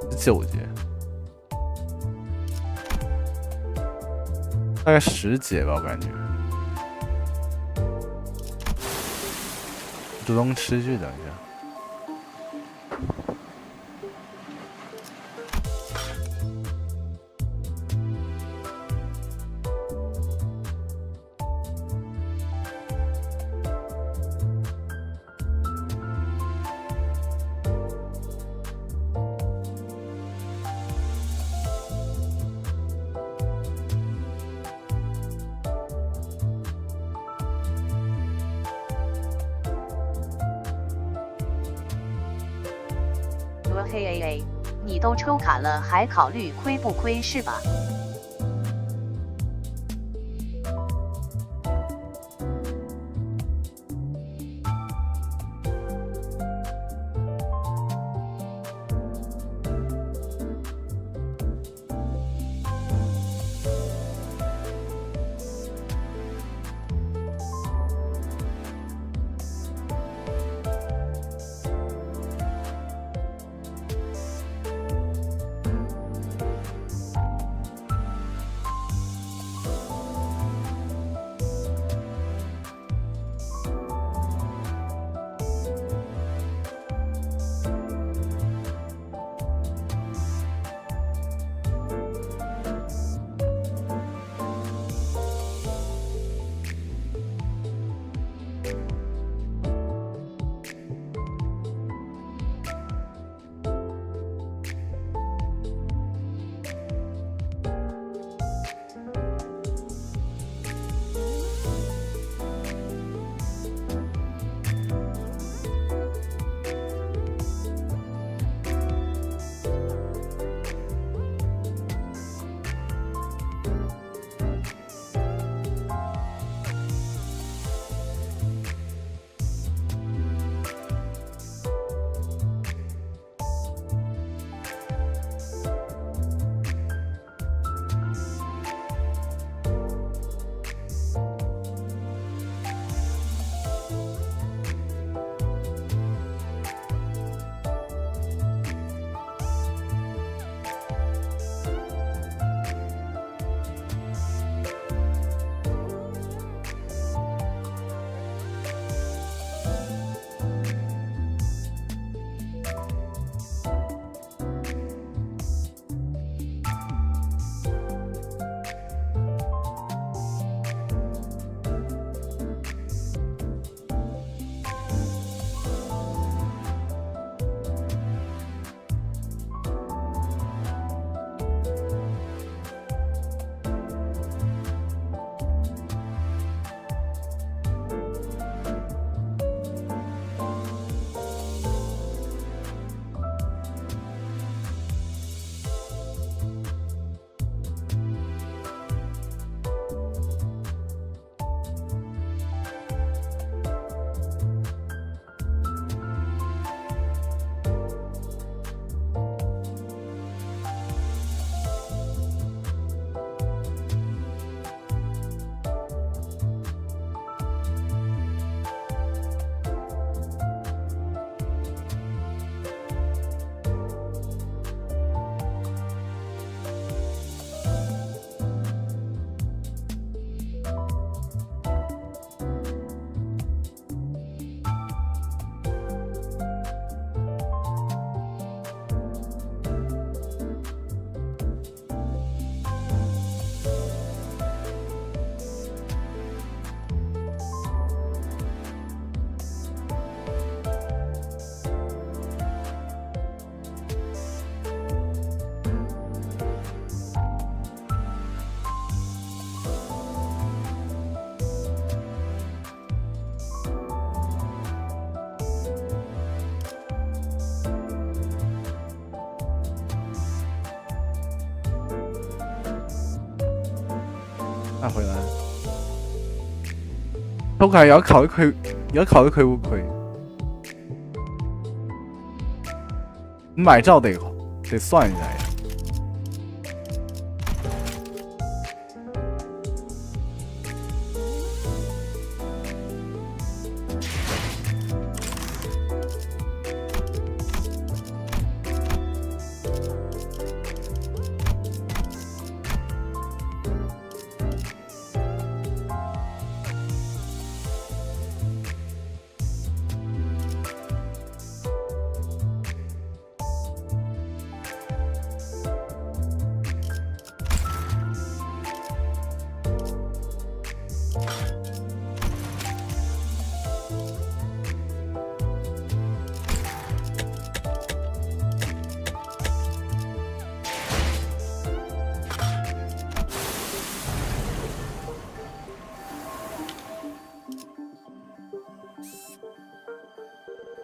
19节，大概10节吧，我感觉。主动吃去，等一下。嘿，你都抽卡了，还考虑亏不亏是吧？那回来，偷卡也要考慮佢會唔會？買照得算一下呀。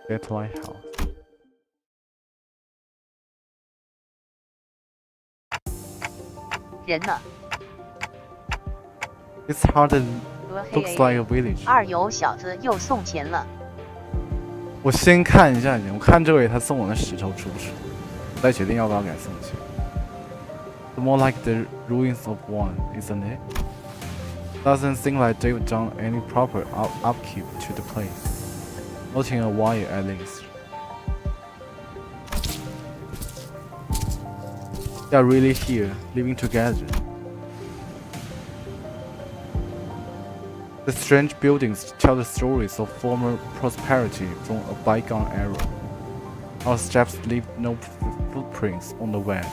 Get lighthouse. It's hardly looks like a village. 二油小子又送钱了。我先看一下，我看这位他送我的石头出不出，再决定要不要给他送钱。It's more like the ruins of one, isn't it? Doesn't seem like they've done any proper upkeep to the place. Not in a while, at least. They are really here, living together. The strange buildings tell the stories of former prosperity from a bygone era. Our steps leave no footprints on the wet,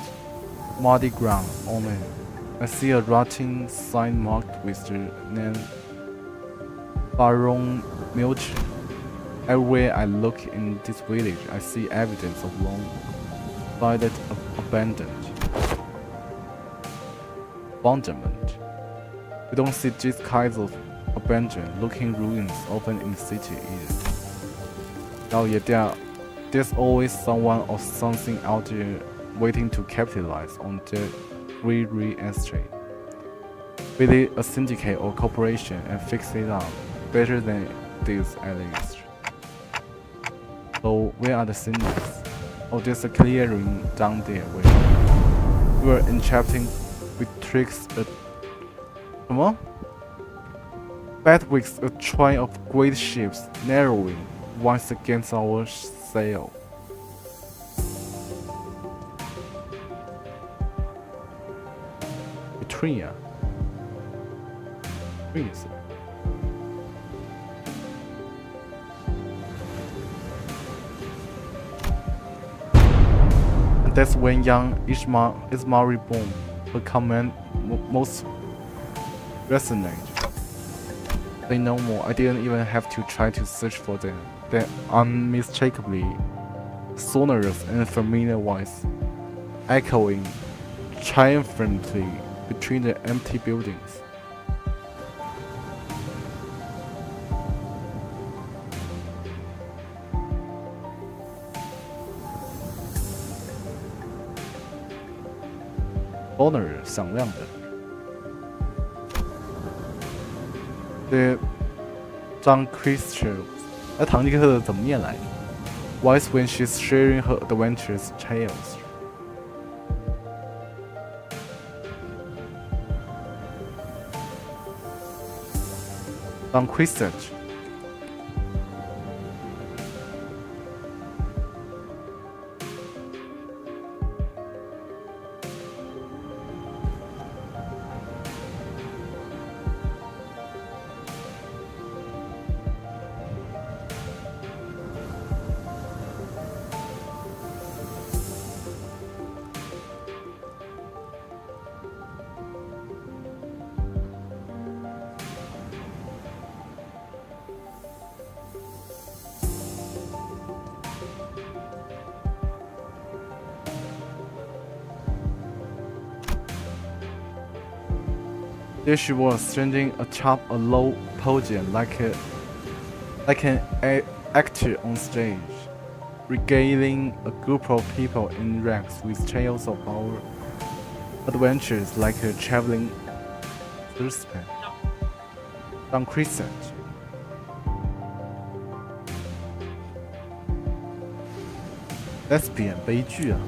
muddy ground only. I see a rotting sign marked with the name Baron Milch. Everywhere I look in this village, I see evidence of long-sided abandonment. We don't see these kinds of abandoned-looking ruins often in the city either. Now, yet there's always someone or something out there waiting to capitalize on the free real estate. Be it a syndicate or corporation and fix it up better than this at least. So where are the signals? Oh, there's a clearing down there where we were entrapping betwixt a Bedwicks, a train of great ships narrowing once against our sail. Betria. Please. And that's when young Ismail reborn, her command most resonate. They know more. I didn't even have to try to search for them. Their unmistakably sonorous and familiar voice, echoing triumphantly between the empty buildings. Honor 响亮的。The John Christian， 唐吉诃德怎么念来着 ？Wise when she's sharing her adventures tales. John Christian. There she was, standing atop a low podium like an actor on stage, regaling a group of people in ranks with tales of our adventures like a traveling Thurspan Down Crescent Lesbian 悲剧啊。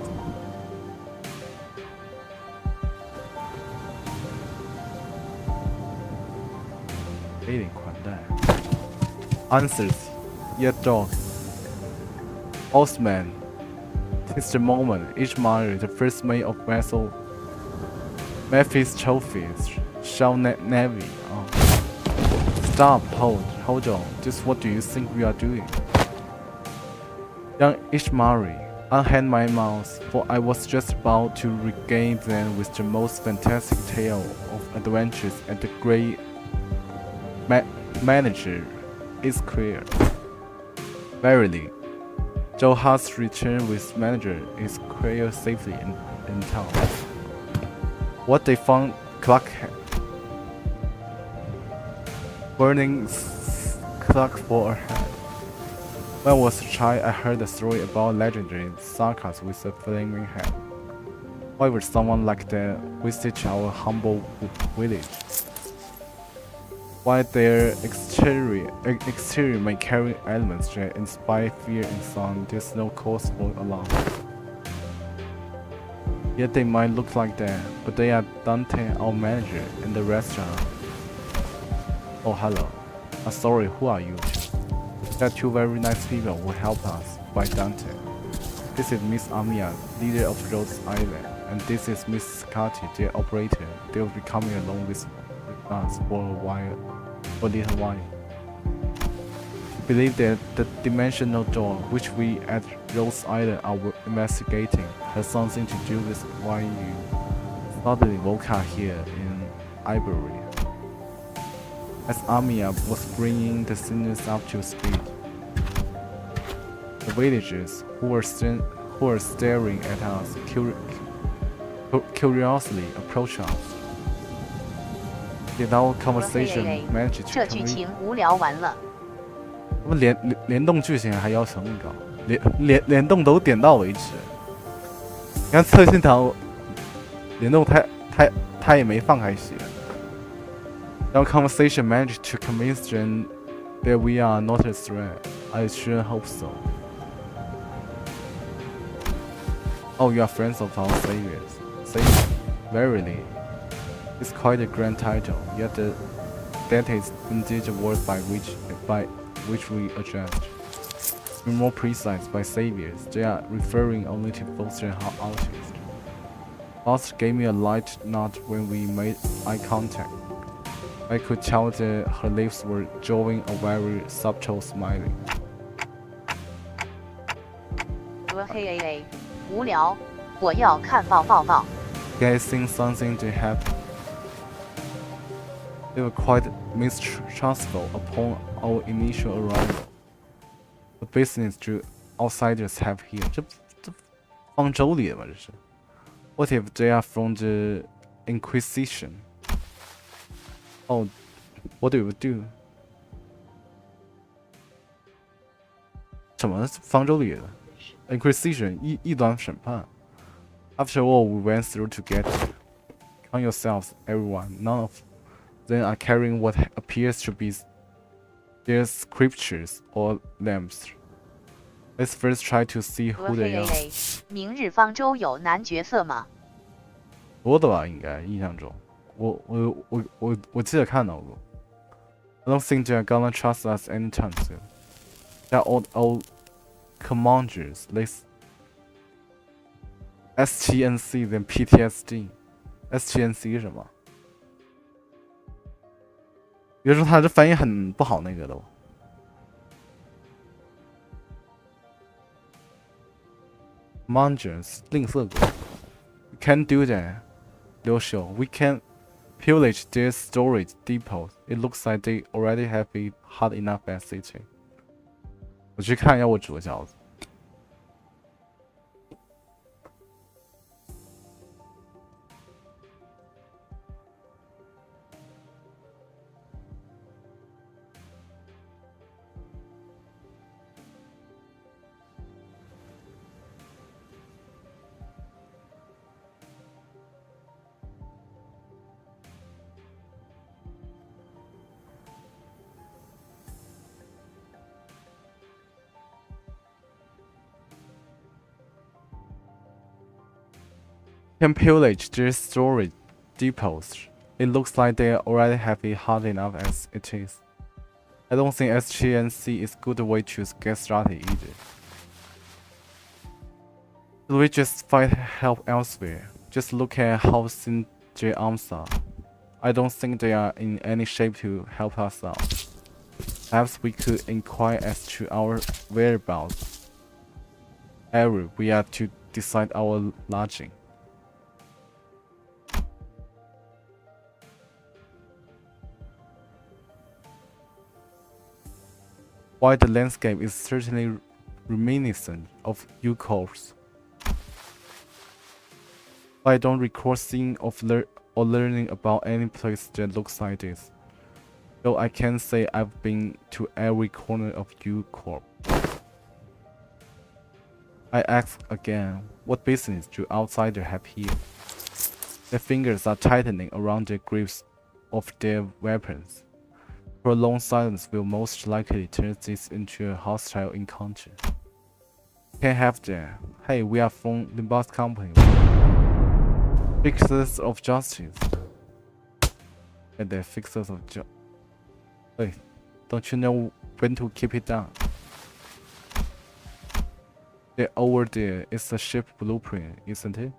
悲领款待。Answers, yet dog. Ostman. Tis the moment, each mile, the first mate of vessel. Memphis trophies, shall navy. Stop, hold on. Just what do you think we are doing? Young Ishmael, unhand my mouth, for I was just about to regale them with the most fantastic tale of adventures at the great manager is clear. Verily, Joe Hart's return with manager is clear safely in town. What they found clock burning clock for a head. When I was a child, I heard a story about legendary sarcas with a flaming head. Why would someone like that visit our humble village? While their exterior may carry elements that inspire fear in some, there's no cause for alarm. Yet they might look like that, but they are Dante, our manager, in the restaurant. Oh, hello. Sorry, who are you? There are two very nice people who help us, by Dante. This is Miss Amia, leader of Rhodes Island, and this is Miss Scotty, their operator. They will be coming along with us for a little while. Believe that the dimensional door, which we at Rhodes Island are investigating, has something to do with why you suddenly woke up here in Ivory. As Amia was bringing the sinners up to speed, the villagers who were staring at us curiously approached us. Did our conversation manage to 这剧情无聊完了。我们联动剧情还要求那么高，联动都点到为止。你看侧信堂联动他也没放开写。Our conversation managed to convince them that we are not a threat. I sure hope so. Oh, you are friends of our saviors. Savior, verily. It's quite a grand title, yet that is indeed the word by which we addressed. To be more precise, by saviors, they are referring only to foster artists. Foster gave me a light nod when we made eye contact. I could tell that her lips were drawing a very subtle smiling. 无聊，我要看报。Guessing something to happen. They were quite mistrustful upon our initial arrival. The business to outsiders have here. 这方舟里的吧，这是。What if they are from the Inquisition? Oh, what do we do? 什么方舟里的 Inquisition 异端审判 After all we went through together. Count yourselves, everyone. None of them are carrying what appears to be their scriptures or lamps. Let's first try to see who they are. 明日方舟有男角色吗？多的吧，应该印象中，我记得看到过。I don't think they're gonna trust us anytime soon. They're all commanders. Let's STNC then PTSD. STNC 是什么？有时候他这翻译很不好，那个都。Commanders 吝啬鬼。We can't do that. Liu Xiu, we can pillage their storage depots. It looks like they already have it hard enough at city. 我去看一下我煮的饺子。can pillage their storage depots. It looks like they already have it hard enough as it is. I don't think SGNC is a good way to get started either. Should we just find help elsewhere? Just look at how thin their arms are. I don't think they are in any shape to help us out. Perhaps we could inquire as to our whereabouts. However, we are to decide our lodging. While the landscape is certainly reminiscent of Eucorp's, I don't recall seeing or learning about any place that looks like this. Though I can say I've been to every corner of Eucorp. I ask again, what business do outsiders have here? Their fingers are tightening around the grips of their weapons. Prolonged silence will most likely turn this into a hostile encounter. Can't have that. Hey, we are from Limbus Company. Fixers of justice. And the fixers of justice. Wait, don't you know when to keep it down? That over there is a ship blueprint, isn't it?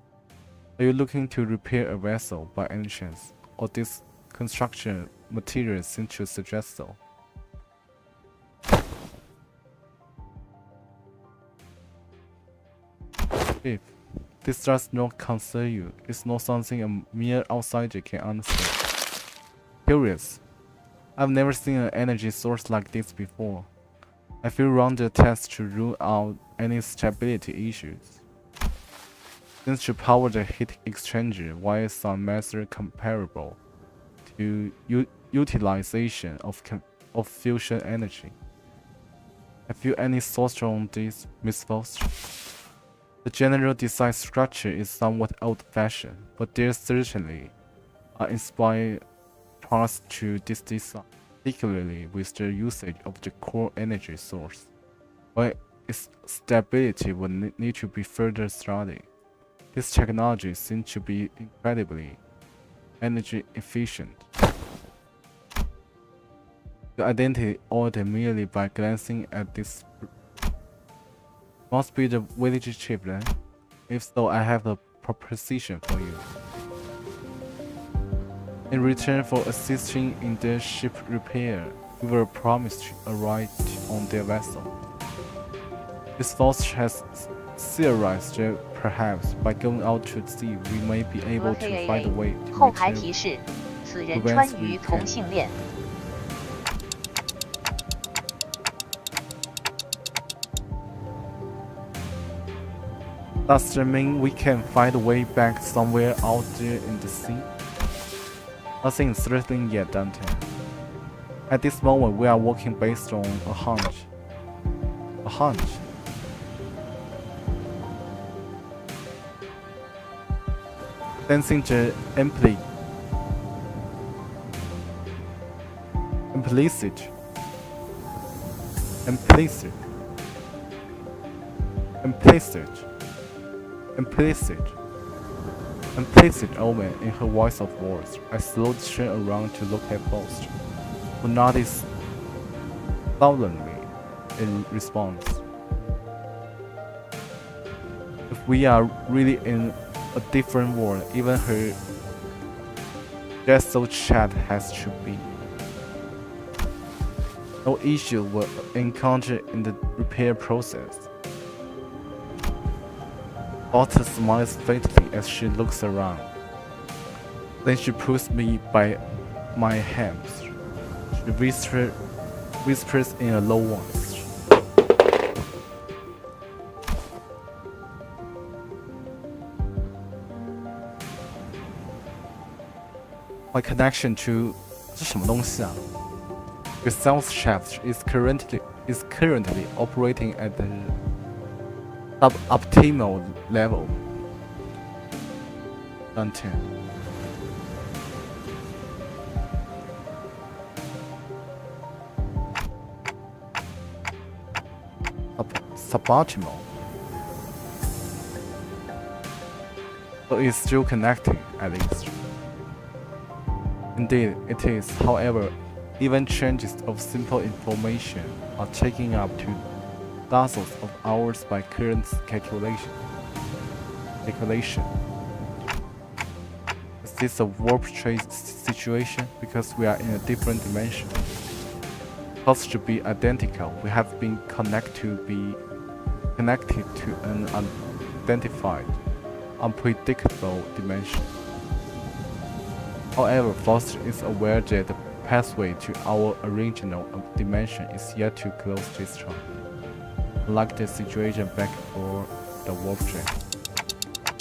Are you looking to repair a vessel by any chance? Or this construction materials seem to suggest so. If this does not concern you, it's not something a mere outsider can understand. Curious. I've never seen an energy source like this before. I feel rather test to rule out any stability issues. Since to power the heat exchanger via some method comparable to utilization of fusion energy. Have you any thoughts on this, Miss Foster? The general design structure is somewhat old-fashioned, but there certainly are inspired parts to this design, particularly with the usage of the core energy source, while its stability will need to be further studied. This technology seems to be incredibly energy efficient. The identity order merely by glancing at this must be the village chip then. If so, I have a proposition for you. In return for assisting in their ship repair, we were promised a ride on their vessel. This force has theorized that perhaps by going out to sea, we may be able to find a way to 后排提 return. 示：此人川渝同性恋。 Does that mean we can find a way back somewhere out there in the sea? Nothing is certain yet, Dante. At this moment, we are working based on a hunch. A hunch? Sensing the implicit omen in her voice of words. I slowly turned around to look at Faust, who nodded sullenly in response. If we are really in a different world, even her gesso chat has to be. No issue will encounter in the repair process. Otter smiles faintly as she looks around. Then she pulls me by my hands. She whispers in a low voice. My connection to 这什么东西啊? The south shaft is currently operating at the suboptimal level. Until suboptimal. so it's still connecting at least. Indeed, it is. However, even changes of simple information are taking up to dozens of hours by current calculation. Is this a warp trade situation? Because we are in a different dimension. Paths should be identical. We have been connected to an unidentified, unpredictable dimension. However, Foster is aware that the pathway to our original dimension is yet to close this chart. Unlike the situation back for the warp train.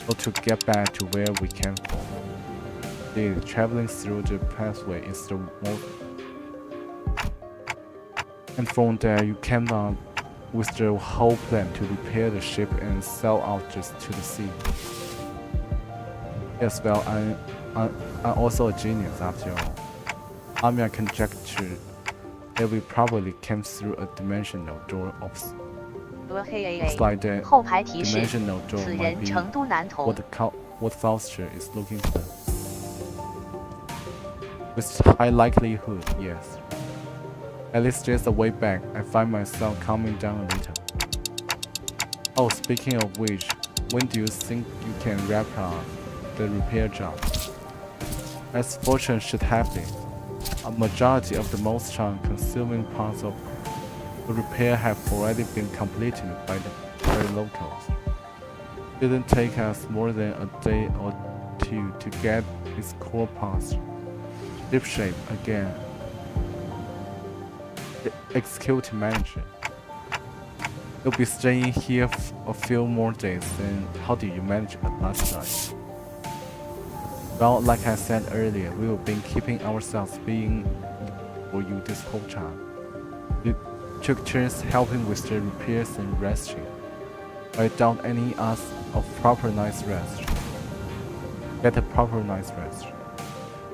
So to get back to where we came from. Indeed, traveling through the pathway is the most. And from there you came down with the whole plan to repair the ship and sail out just to the sea. Yes, well, I'm also a genius after all. I conjecture that we probably came through a dimensional door of it's like the 后排提示： dimensional door 此 might 人 be 成都男童。 what Foster is looking for. With high likelihood, yes. At least there's a way back. I find myself calming down a little. Oh, speaking of which, when do you think you can wrap up the repair job? As fortune should have it, a majority of the most time-consuming parts of the repair have already been completed by the locals. It didn't take us more than a day or two to get its core parts ship-shape again. The executive manager. You'll be staying here a few more days, then how did you manage it last night? Well, like I said earlier, we've been keeping ourselves being for you this whole time. We took turns helping with the repairs and resting. Without any us of proper night's rest. Get a proper night's rest.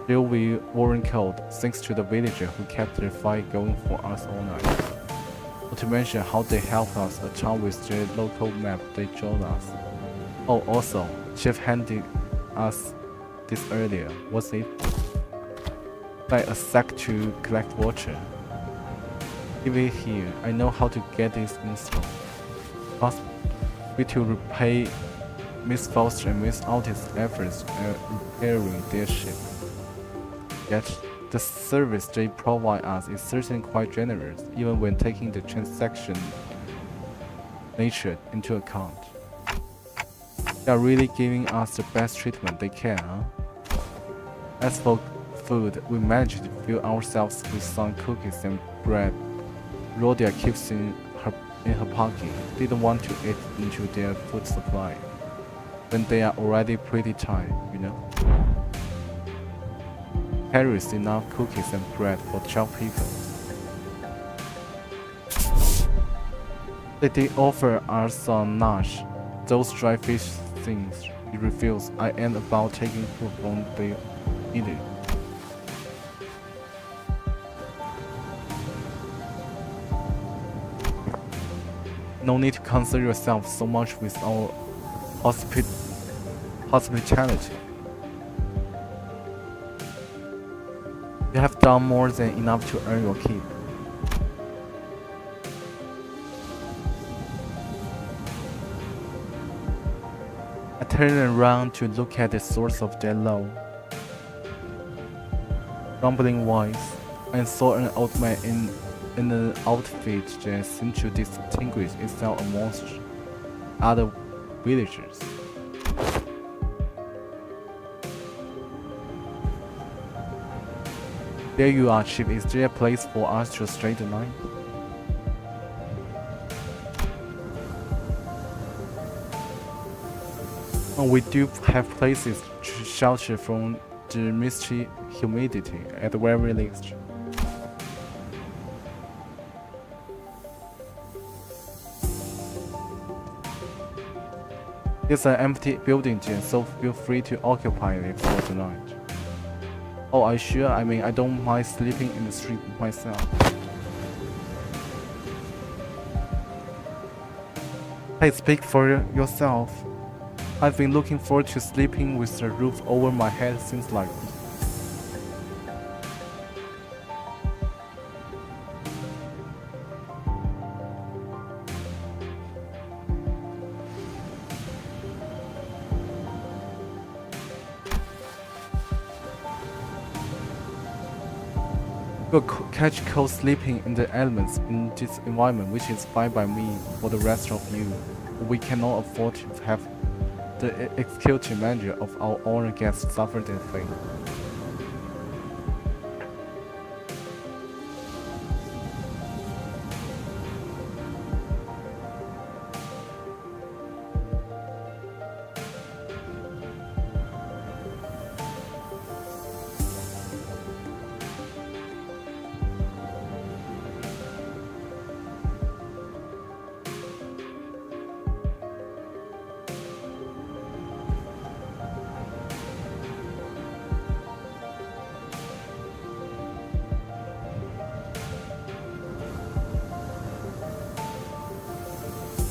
Still we weren't cold, thanks to the villager who kept the fire going for us all night. Not to mention how they helped us a ton with the local map they showed us. Oh, also, Chief handed us this earlier. What's it? Like a sack to collect water. Give it here. I know how to get this installed. Must be to repay Miss Foster and Miss Altis' efforts at repairing their ship. Yet, the service they provide us is certainly quite generous, even when taking the transaction nature into account. They are really giving us the best treatment they can, huh? As for food, we managed to fill ourselves with some cookies and bread. Rhodia keeps in her pocket. Didn't want to eat into their food supply when they are already pretty tight, you know. Carries enough cookies and bread for 12 people. They did offer us some nash, those dry fish things. We refused. I am about taking food from the eater. No need to concern yourself so much with our hospitality. You have done more than enough to earn your keep. I turned around to look at the source of that low, rumbling voice, and saw an old man in an outfit that seemed to distinguish itself amongst other villagers. There you are, Chief. Is there a place for us to stay the night? Oh, we do have places to shelter from the misty humidity at the very least. It's an empty building, Jin, so feel free to occupy it for tonight. Oh, are you sure? I mean, I don't mind sleeping in the street myself. Hey, speak for yourself. I've been looking forward to sleeping with the roof over my head since like will catch cold sleeping in the elements in this environment, which is fine by me. For the rest of you, we cannot afford to have the executive manager of our own guests suffer their fate.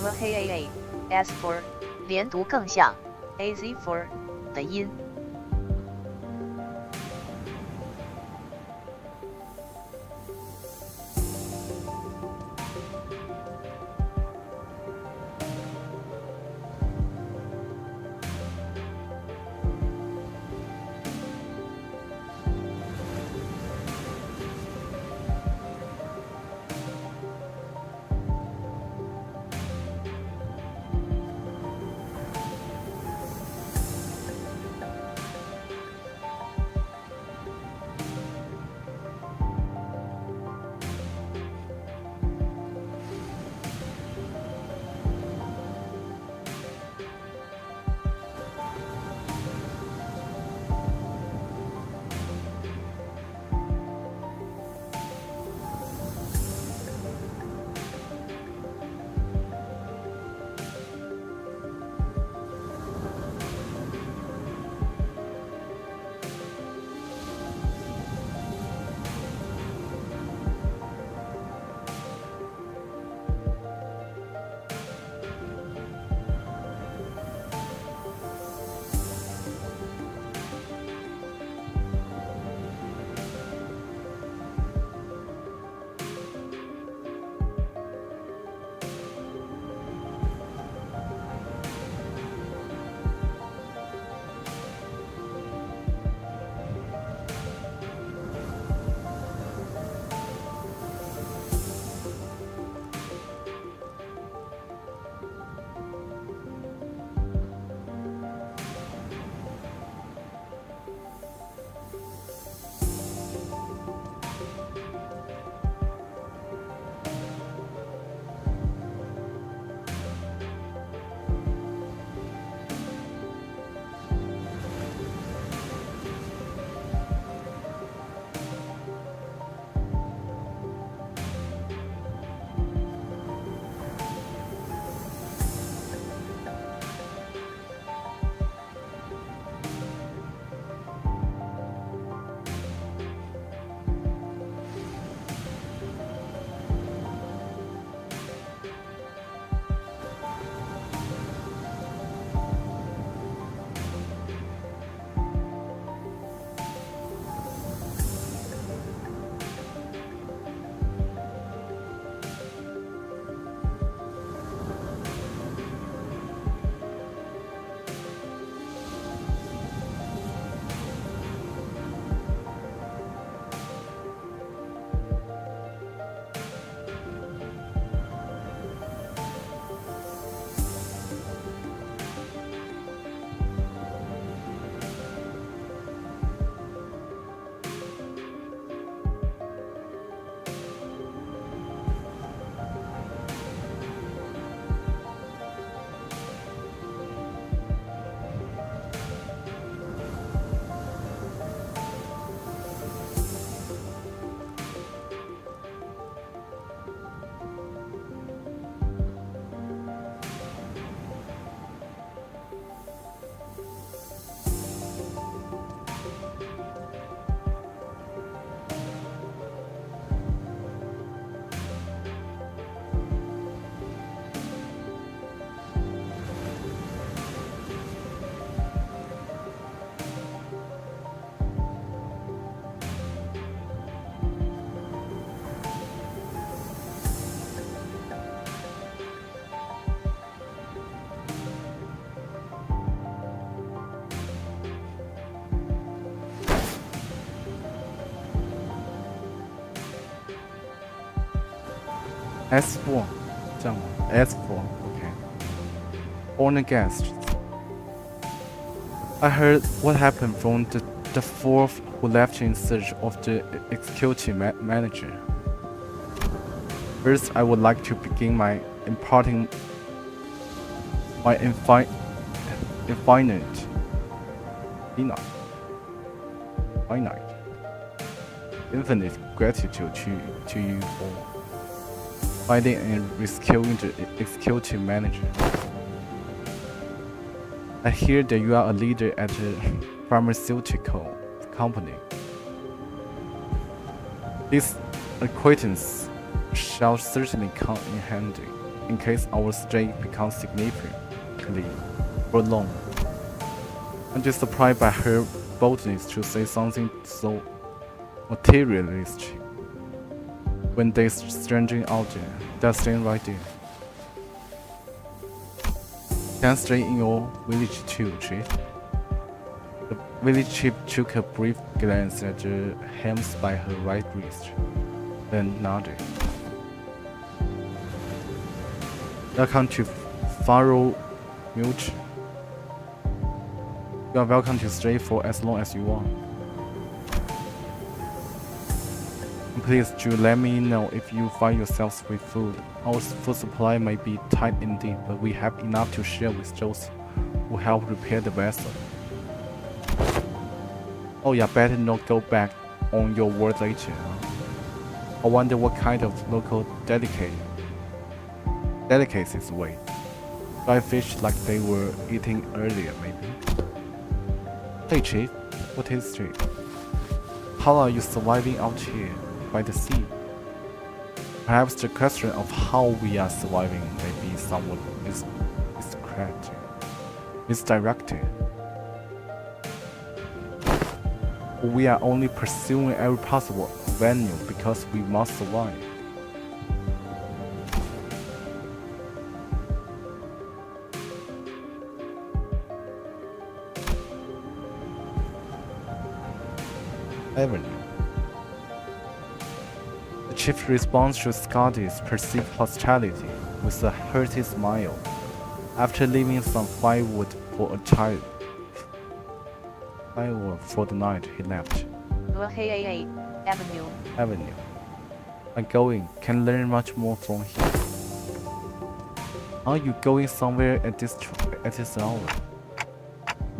VHAA S for 连读更像 AZ for 的音。S4 这样吗 S4 OK Foreign guests I heard what happened from the fourth who left in search of the executive manager. First, I would like to begin my imparting my infinite gratitude to you for finding and rescuing the executive manager. I hear that you are a leader at a pharmaceutical company. This acquaintance shall certainly come in handy in case our stay becomes significantly prolonged. I'm just surprised by her boldness to say something so materialistic when there's stranger out there that's staying right there. Can I stay in your village too, Chief? The village chief took a brief glance at the hems by her right wrist, then nodded. Welcome to Faro Mutual. You are welcome to stay for as long as you want. Please do let me know if you find yourselves with food. Our food supply may be tight indeed, but we have enough to share with those who help repair the vessel. Oh yeah, better not go back on your word later. I wonder what kind of local delicacies wait. Dry fish like they were eating earlier, maybe. Hey Chief, what is it? How are you surviving out here by the sea? Perhaps the question of how we are surviving may be somewhat misdirected. We are only pursuing every possible avenue because we must survive. Avenue. The chief responds to Scotty's perceived hostility with a hearty smile. After leaving some firewood for the night, he left. Avenue. I'm going. Can learn much more from him. Are you going somewhere at this hour?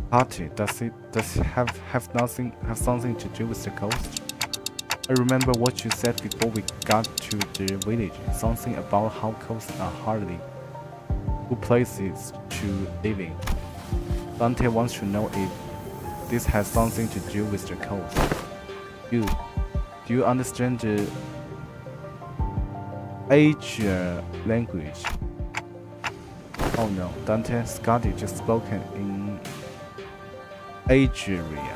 Party, does it have something to do with the coast? I remember what you said before we got to the village. Something about how coasts are hardly good places to live in. Dante wants to know if this has something to do with the coast. Do you understand the Asia language? Oh no, Dante Scotty just spoken in Algeria.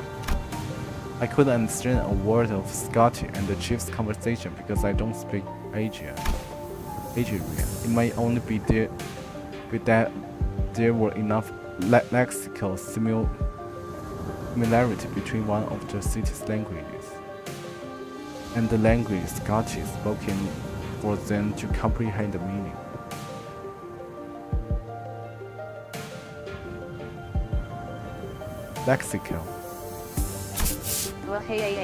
I couldn't understand a word of Scotty and the chief's conversation because I don't speak Algeria. It might only be that there were enough lexical similarity between one of the city's languages and the language Scotty spoken for them to comprehend the meaning. Lexical.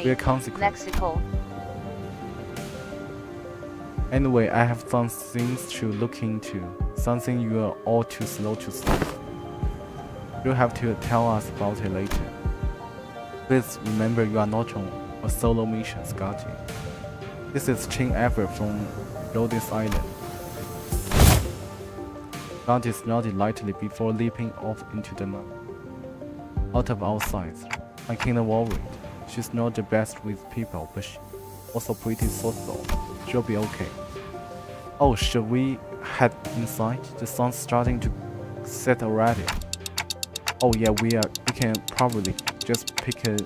Real consequence. Lexical. Anyway, I have some things to look into. Something you are all too slow to see. You'll have to tell us about it later. Please remember you are not on a solo mission, Scotty. This is chain effort from Rhodes Island. Scotty nodded lightly before leaping off into the night. Out of our sight, I'm kinda worried. She's not the best with people, but she's also pretty thoughtful. She'll be okay. Oh, should we head inside? The sun's starting to set already. Oh yeah, we can probably just pick a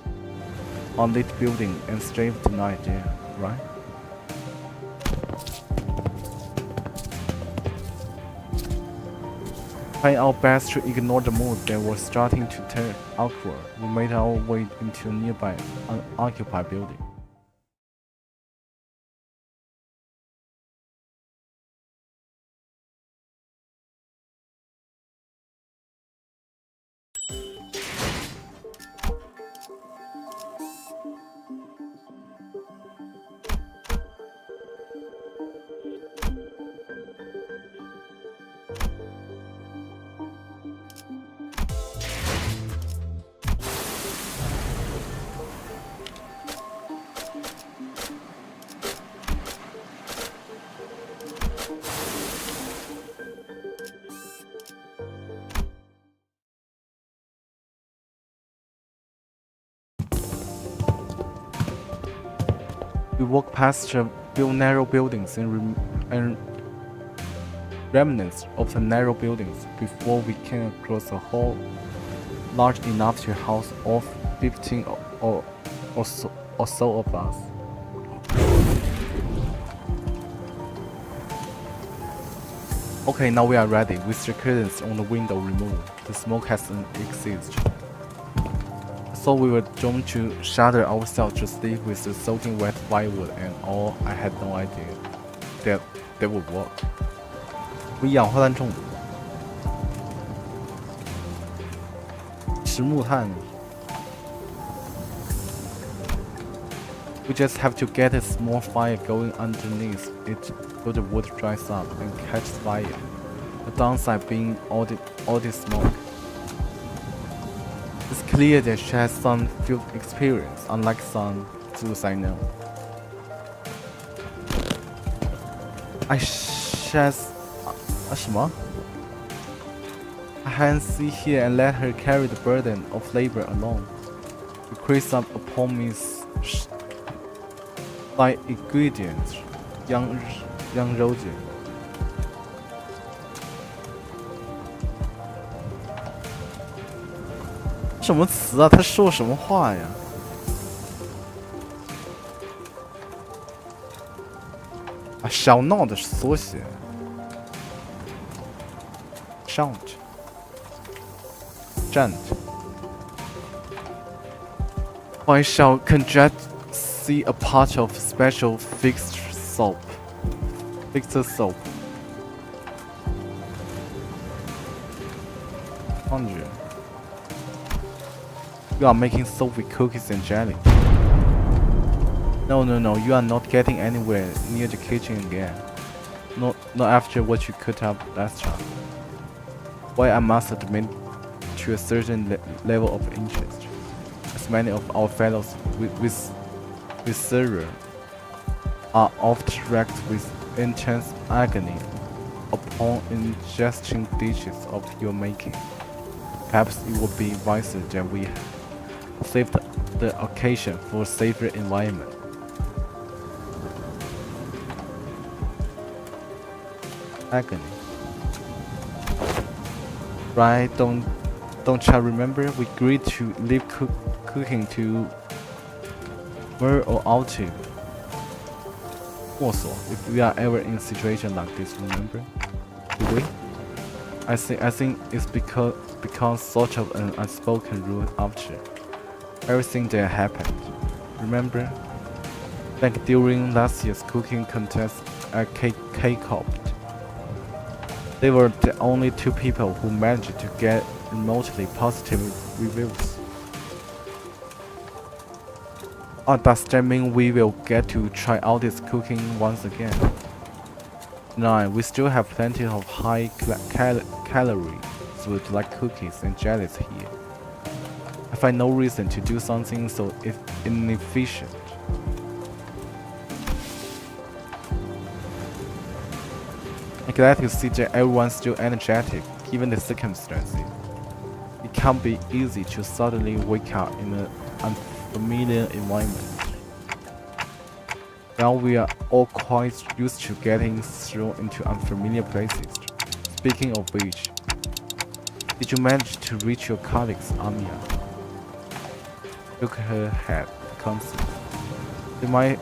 unlit building and stay the night there, right? Trying our best to ignore the mood that was starting to turn awkward, we made our way into a nearby unoccupied building. We walked past a few narrow buildings and remnants of the narrow buildings before we came across a hall large enough to house all 15 or so of us. Okay, now we are ready. With the curtains on the window removed, the smoke has ceased. So we were drawn to shelter ourselves to sleep with the soaking wet firewood and all. I had no idea that they would work. 我一氧化碳中毒，石木炭。We just have to get a small fire going underneath it so the wood dries up and catches fire. The downside being all this smoke. It's clear that she has some field experience, unlike some fools I know. I had see here and let her carry the burden of labor alone. It creeps up upon me like ingredients, young roses. 什么词啊？他说什么话呀？啊，小闹的缩写。Shunt. I shall conject see a part of special fixed soap. Hundred. You are making soap with cookies and jelly. No, you are not getting anywhere near the kitchen again. Not after what you cooked up last time. Why I must admit to a certain level of interest, as many of our fellows with cereal are oft racked with intense agony upon ingesting dishes of your making. Perhaps it would be wiser that we saved the occasion for a safer environment. Agony. Right? Don't you remember? We agreed to leave cooking to Mer or Altu. Also, if we are ever in a situation like this, remember? Do we? I think it's because sort of an unspoken rule after everything that happened. Remember? Like during last year's cooking contest at K-Cop. They were the only two people who managed to get remotely positive reviews. Does that mean we will get to try out this cooking once again? 9. We still have plenty of high calorie food like cookies and jellies here. I find no reason to do something so inefficient. I'm glad to see that everyone's still energetic, given the circumstances. It can't be easy to suddenly wake up in an unfamiliar environment. Now we are all quite used to getting thrown into unfamiliar places. Speaking of which, did you manage to reach your colleagues, Amiya? Shook her head, concerned. They might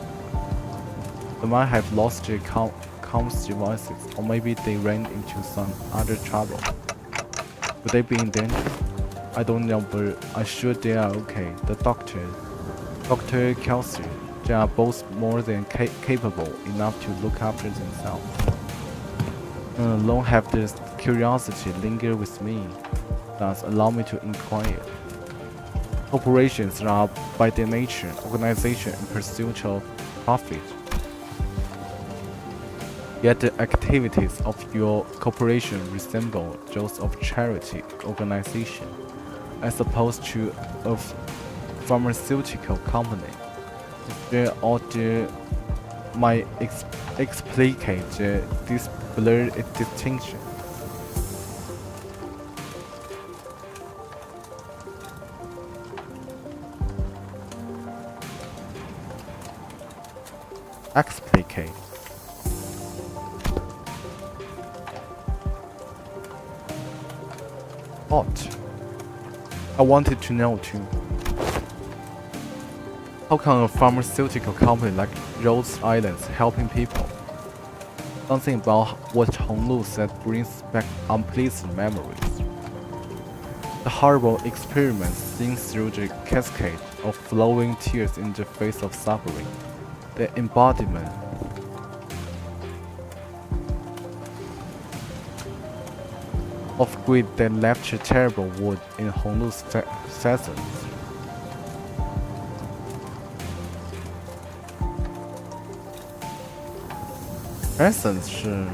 have lost their comms devices, or maybe they ran into some other trouble. Would they be in danger? I don't know, but I'm sure they are okay. The Dr. Kelsey, they are both more than capable enough to look after themselves. Long have this curiosity linger with me. Thus, allow me to inquire. Corporations are by their nature organization in pursuit of profit. Yet the activities of your corporation resemble those of charity organization, as opposed to a pharmaceutical company. There or there might explicate this blurred distinction. explicate. What? I wanted to know too. How can a pharmaceutical company like Rhode Island's helping people? Something about what Honglu said brings back unpleasant memories. The horrible experiments seen through the cascade of flowing tears in the face of suffering. The embodiment of greed that left a terrible wound in Honglu's pheasants. Essence 是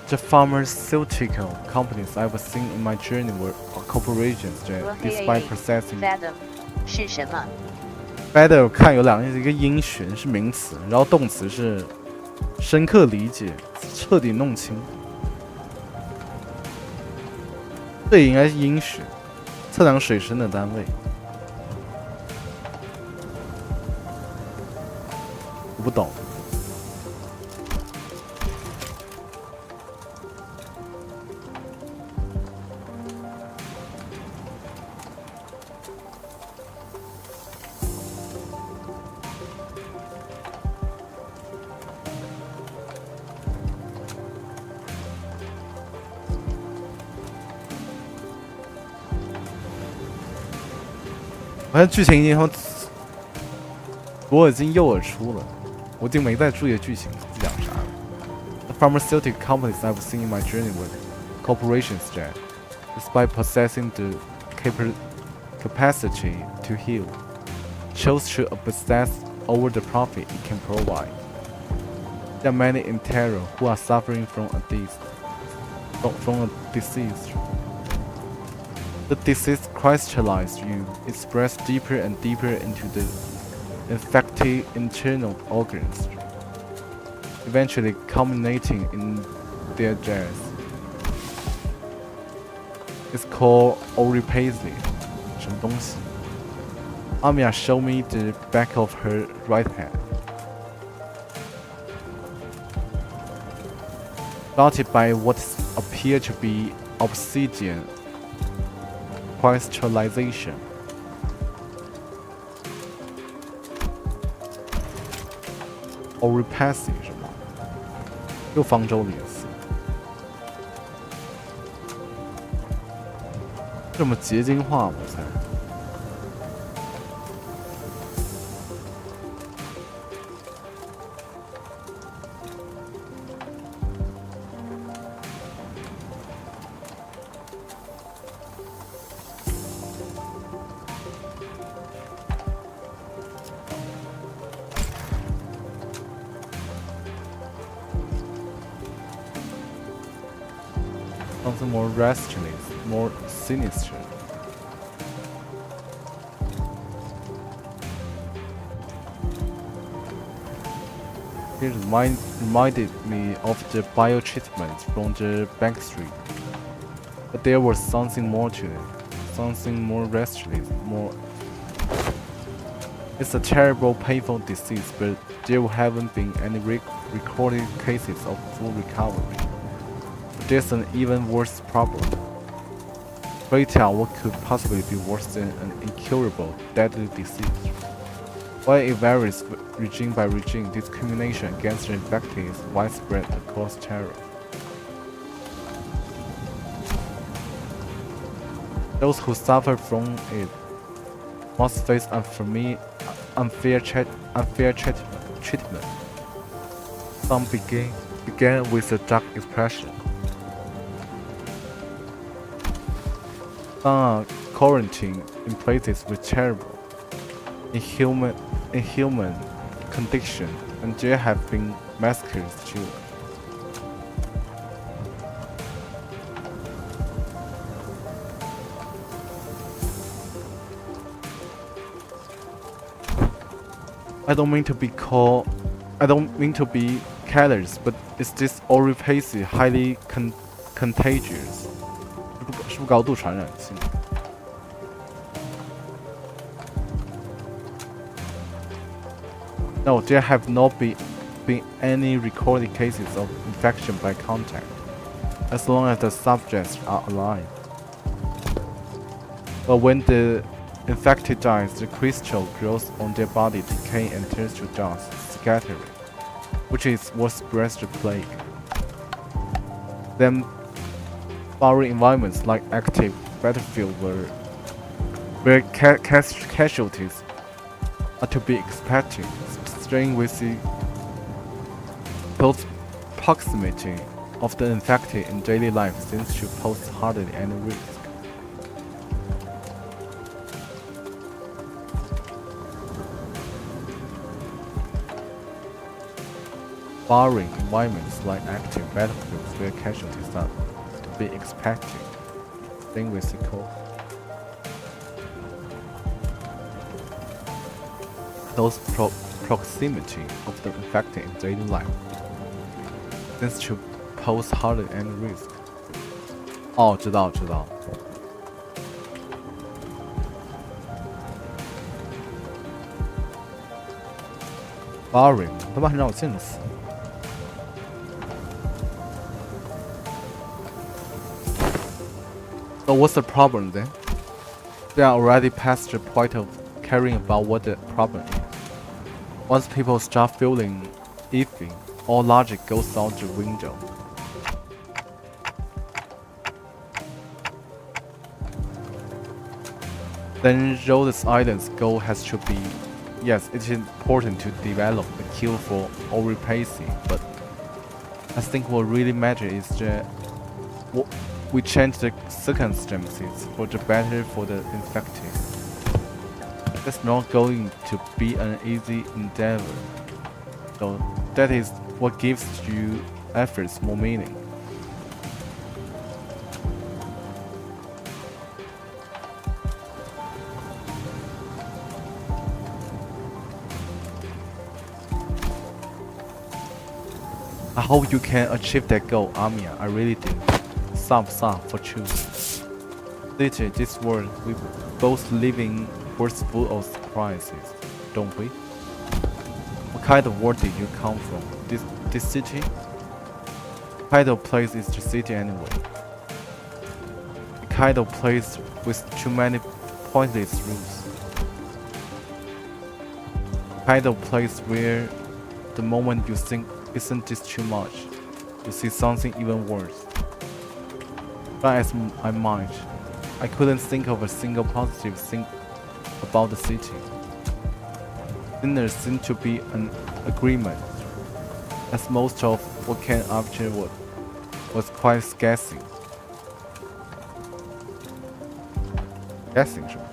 the pharmaceutical companies I've seen in my journey were corporations that, despite possessing Fathom 是什么？ better 看有两个，一个因循是名词，然后动词是深刻理解、彻底弄清。这也应该是因循，测量水深的单位。我不懂。我看剧情已经我已经右耳出了，我已经没再注意剧情讲啥了。The pharmaceutical companies I've seen in my journey were corporations that, despite possessing the capacity to heal, chose to obsess over the profit it can provide. There are many in terror who are suffering from a disease. The disease crystallized you, it spreads deeper and deeper into the infected internal organs, eventually culminating in their death. It's called oripacy. 什么东西 Amia showed me the back of her right hand. Dotted by what appeared to be obsidian crystallization. Oripacy 是吗？又方舟里的词。这么结晶化，我猜。Something more restless, more sinister. It reminded me of the bio-treatment from the back street. But there was something more to it. Something more restless, more... It's a terrible, painful disease, but there haven't been any recorded cases of full recovery. There's an even worse problem. Pray tell what could possibly be worse than an incurable, deadly disease. While it varies regime by regime, discrimination against the infected is widespread across terror. Those who suffer from it must face unfair treatment. Some began with a dark expression. Some are quarantined in places with terrible, inhuman conditions, and there have been massacres too. I don't mean to be careless, but is this orifice highly contagious? 是不是高度传染性？ No, there have not been any recorded cases of infection by contact, as long as the subjects are alive. But when the infected dies, the crystal grows on their body, decaying and turns to dust, scattering, which is what spreads the plague. Then, foreign environments like active battlefield where casualties are to be expected, staying with the close proximity of the infected in daily life seems to pose hardly any risk. Barring environments like active battlefields where casualties are to be expected, staying with the close proximity of the infected in daily life seems to pose hardly any risk. 哦，知道。Barring， 他妈很让我贱死。So what's the problem then? They are already past the point of caring about what the problem is. Once people start feeling iffy, all logic goes out the window. Then Rhodes Island's goal has to be, yes, it is important to develop a cure for oripacy, but I think what really matters is that we change the circumstances for the better for the infected. That's not going to be an easy endeavor, so that is what gives your efforts more meaning. I hope you can achieve that goal, Amia. I really do. Sub for truth. Later, this world we both live in was full of surprises, don't we? What kind of world did you come from? This city? What kind of place is the city anyway? A kind of place with too many pointless rules. A kind of place where the moment you think, isn't this too much, you see something even worse. Try as I might, I couldn't think of a single positive thing about the city. Then there seemed to be an agreement, as most of what came afterward was quite scathing. Scathing, 是吧？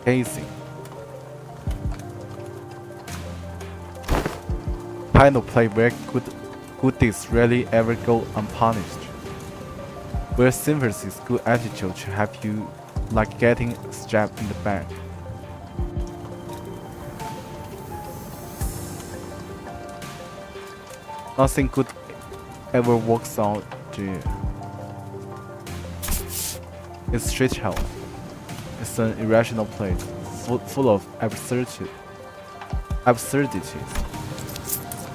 Hazing. Kind of play where good deeds rarely ever go unpunished. Where sympathy's good attitude should have you like getting stabbed in the back. Nothing good ever works out there. It's street hell. It's an irrational place, full of absurdities.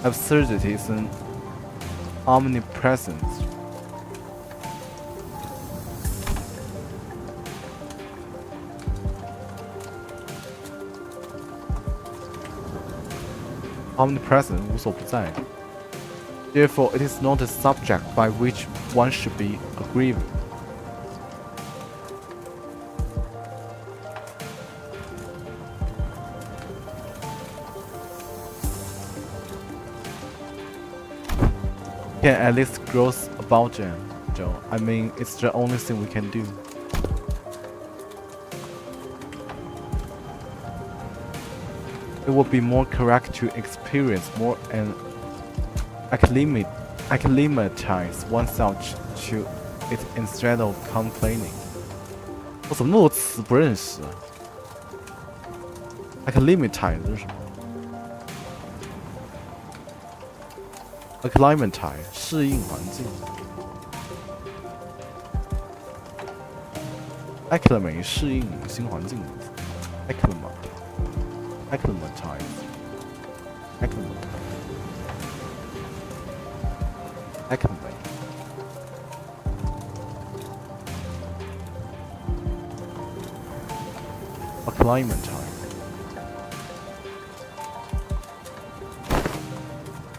Absurdity is an omnipresent. Omnipresent 无所不在。Therefore, it is not a subject by which one should be aggrieved. Can at least gross about them, Joe. I mean, it's the only thing we can do. It would be more correct to experience more and acclimatize oneself to it instead of complaining. 我怎么那么多词不认识啊 ？acclimatize 是什么 ？acclimatize 适应环境。acclimate 适应新环境的意思。acclimatize。acclimatize.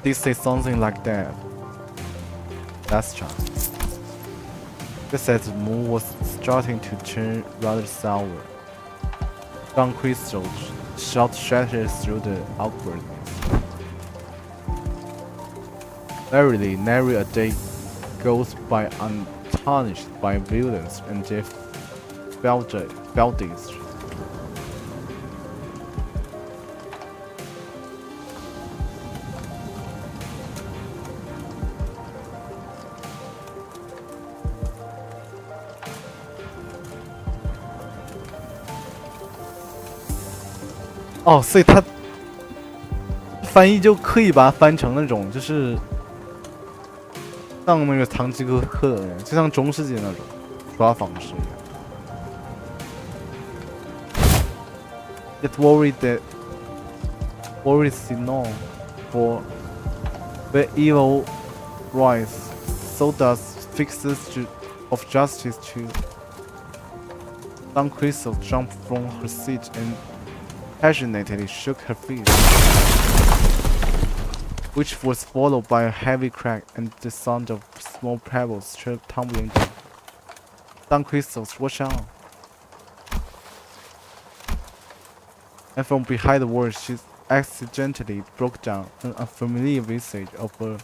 They say something like that. That's true. They said the moon was starting to turn rather sour. Dawn crystals shot shattered through the awkwardness. Verily, nary a day goes by untarnished by violence and death. Beldies. 哦，所以他翻译就刻意把它翻成那种，就是像那个堂吉诃德的人，就像中世纪那种说话方式一样。It worries Sinon, for where evil rise, so does fixes of justice too. Dawn Crystal jumped from her seat and passionately shook her fist, which was followed by a heavy crack and the sound of small pebbles tumbling down. Dawn Crystals, watch out! And from behind the wall, she accidentally broke down. An unfamiliar visage of a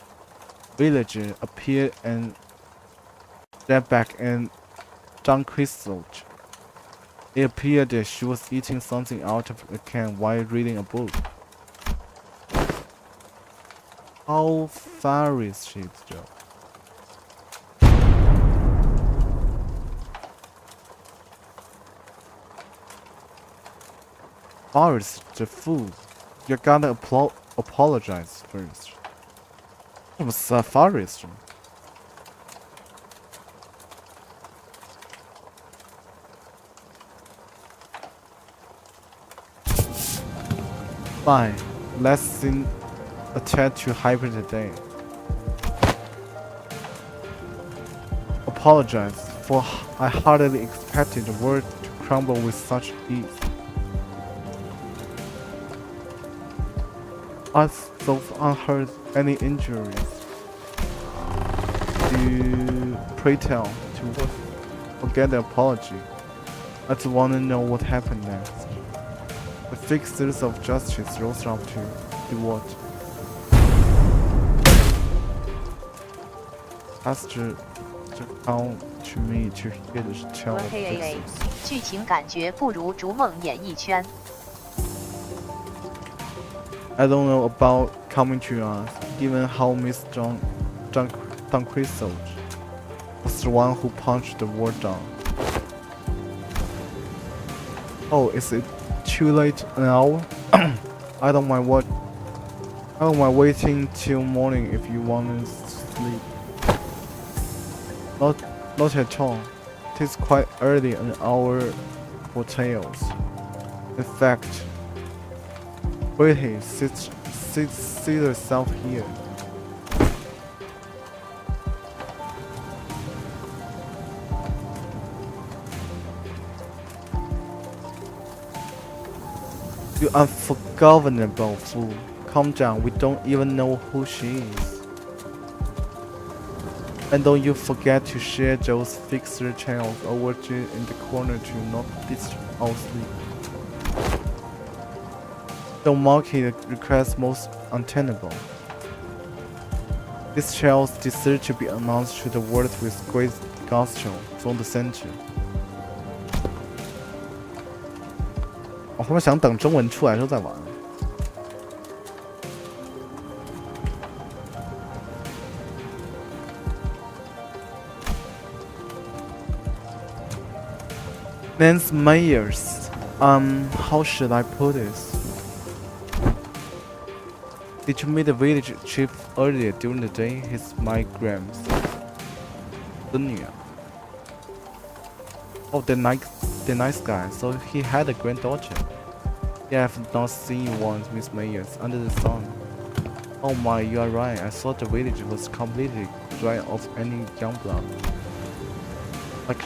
villager appeared and stepped back and Dawn Crystal. It appeared that she was eating something out of a can while reading a book. How far is she, Joe? Forest, the fool. You gotta apologize first. What was a forest? Fine, let's sing a tad too hyper today. Apologize, for I hardly expected the world to crumble with such ease. I so unheard any injuries. Do pray tell to what? Forget the apology. I just want to know what happened next. The fixers of justice rose up to do what? Pastor come to me to hear the tale of fixers. 剧情感觉不如逐梦演艺圈。I don't know about coming to us, given how Miss Dawn Crystal was the one who punched the wall down. Oh, is it too late an hour? I don't mind waiting till morning if you want to sleep. Not at all. It is quite early an hour for tales. In fact, Pretty, sit yourself here. You unforgivable fool. Calm down, we don't even know who she is. And don't you forget to share those fixer tales over in the corner to not disturb our sleep. Don't mock the request most untenable. These tales deserve to be announced to the world with great gusto from the center. 我他妈想等中文出来的时候再玩。Nance Mayers. How should I put this? Did you meet the village chief earlier during the day? He's my grandson. Oh, the nice guy. So he had a granddaughter. Yeah, I've not seen one, Miss Mayers, under the sun. Oh my, you are right. I thought the village was completely dry of any young blood. Like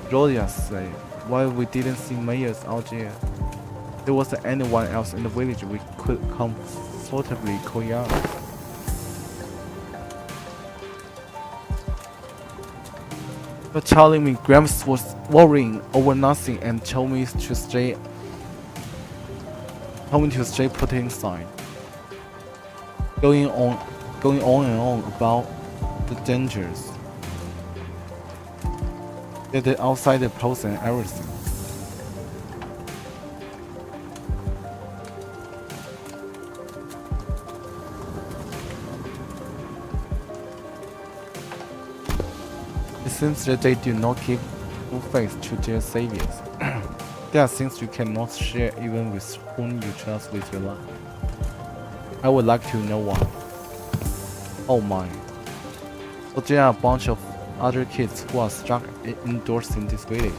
Rodia said, why we didn't see Mayers out there? There wasn't anyone else in the village we could comfortably call young. But telling me Gramps was worrying over nothing and told me to stay put inside. Going on and on about the dangers. The outside pros and everything. It seems that they do not give full faith to their saviors. There are things you cannot share even with whom you trust with your life. I would like to know why. Oh my. So there are a bunch of other kids who are stuck indoors in this village.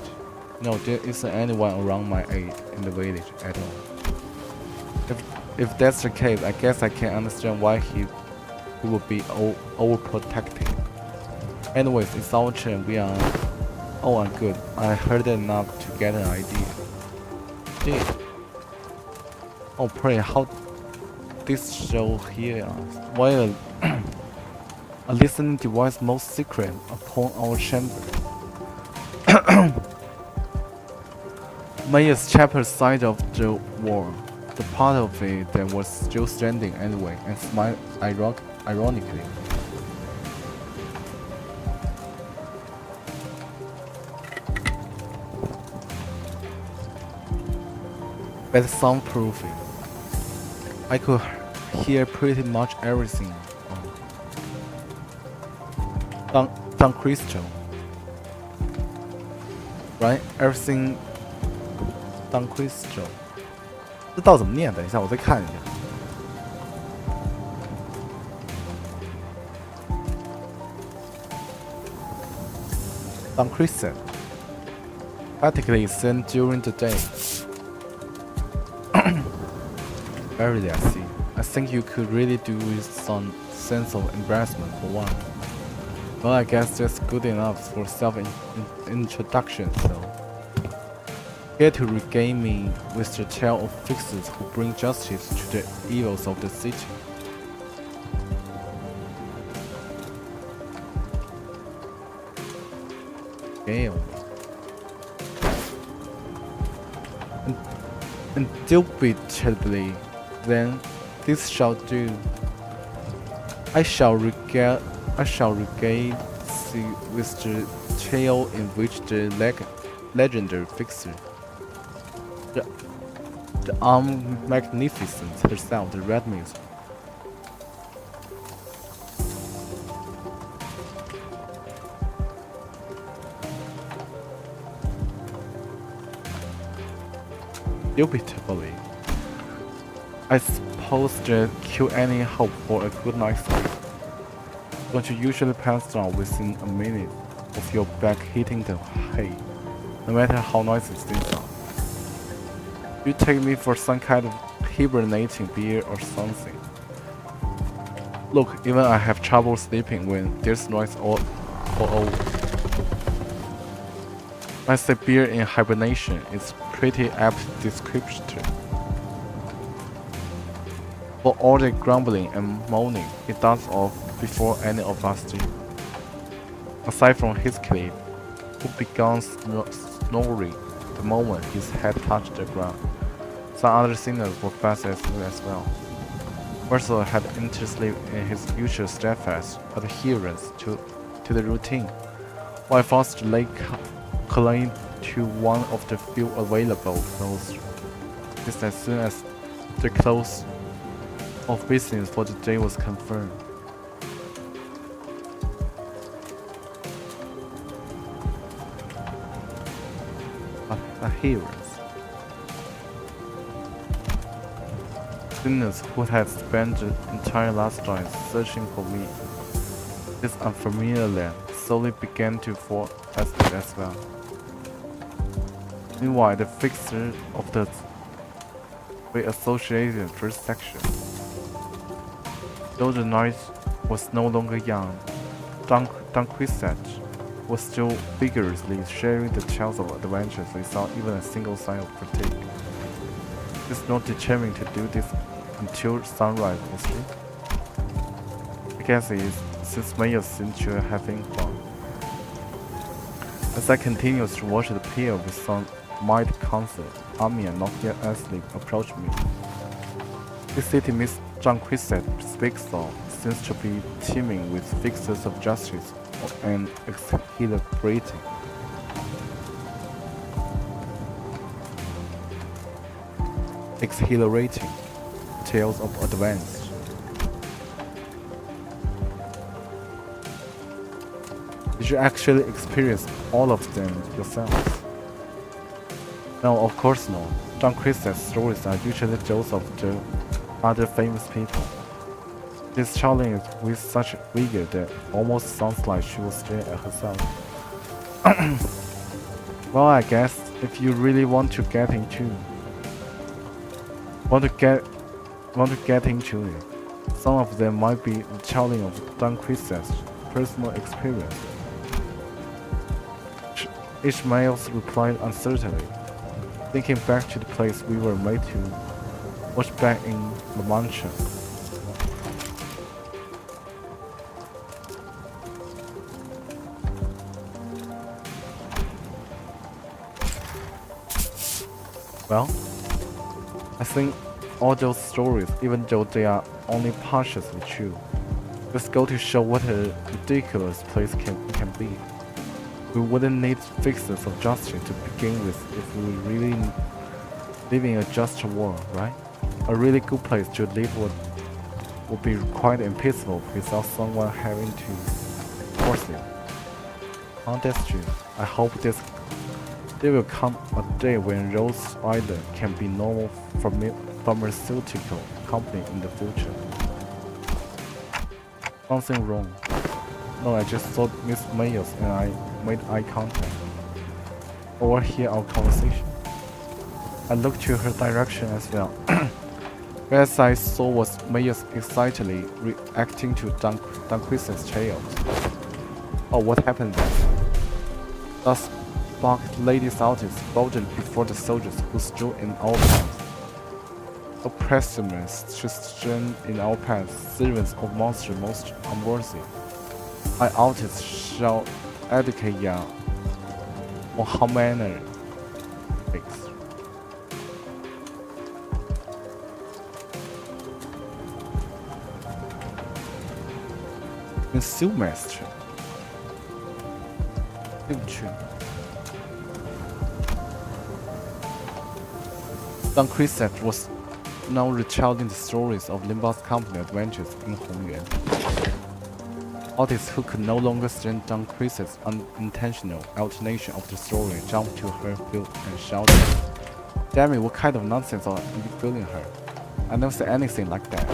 No, there isn't anyone around my age in the village at all. If that's the case, I guess I can understand why he would be overprotective. Anyways, it's our turn. We are all are good. I heard enough to get an idea. Gee. Oh, pray, how this show here? Why a listening device most secret upon our chamber. Mayer's chapter side of the wall, the part of it that was still standing anyway, and smiled ironically. But soundproofing. I could hear pretty much everything. Don Crystal. Right? Everything Don Crystal. 这道怎么念？等一下，我再看一下。Don Crystal. Practically sent during the day. Verily, I see. I think you could really do with some sense of embarrassment for one. Well, I guess that's good enough for self-introduction, so. Here to regale me with the tale of fixers who bring justice to the evils of the city. Gale. Indubitably, then, this shall do. I shall regale thee with the tale in which the legendary fixer, the magnificent herself, the Red Muse, indubitably. I suppose there kill any hope for a good night's sleep. Don't you usually pass down within a minute of your back hitting the hay, no matter how noisy things are? You take me for some kind of hibernating bear or something. Look, even I have trouble sleeping when there's noise all over. I say bear in hibernation is pretty apt description. For all the grumbling and moaning he does off before any of us do. Aside from Heathcliff, who began snoring the moment his head touched the ground. Some other singers were fast as well. Mercer had interest in his usual steadfast adherence to the routine, while Foster lay clinging to one of the few available clothes. Just as soon as the close of business for the day was confirmed. adherents. Sinners who had spent their entire lifetime searching for me. This unfamiliar land slowly began to fall asleep as well. Meanwhile, the fixer of the associated first section. Though the knight was no longer young, Dunquisette was still vigorously sharing the tales of adventures without even a single sign of fatigue. He's not determined to do this until sunrise, is he? I guess he is, since Mayors seem to have having fun. As I continued to watch the pair with some mighty concert, Amia, not yet asleep, approached me. This city Miss Dunquisette speaks of seems to be teeming with fixers of justice and exhilarating. Tales of advance. Did you actually experience all of them yourselves? No, of course not. Dunquissette's stories are usually those of the other famous people. This challenge with such vigor that almost sounds like she was there herself. Well, I guess if you really want to get into it, some of them might be the challenge of Dunquissette's personal experience. Ishmael replied uncertainly, thinking back to the place we were made to watch back in La Mancha. Well, I think all those stories, even though they are only partially true, just go to show what a ridiculous place can be. We wouldn't need fixers of justice to begin with if we really live in a just world, right? A really good place to live would be quiet and peaceful without someone having to force it. Oh, that's true. I hope there will come a day when Rose Island can be normal pharmaceutical company in the future. Something wrong. No, I just saw Miss Mayors and I made eye contact. Overhear our conversation. I looked to her direction as well. As I saw was Mayors excitedly reacting to Dunquissette's tales. Oh, what happened then? Thus barked Lady Saltis boldly before the soldiers who stood in our path. Oppressors should stand in our path, servants of monsters most unworthy. I Altis shall educate ya on how manner makes. Ensue master. 对不去。Dunquisette was now retelling the stories of Limbus Company adventures in Hongyuan. Artists who could no longer stand Dunquissette's unintentional alternation of the story jumped to her feet and shouted, "Damn it, what kind of nonsense are you fooling her? I never said anything like that."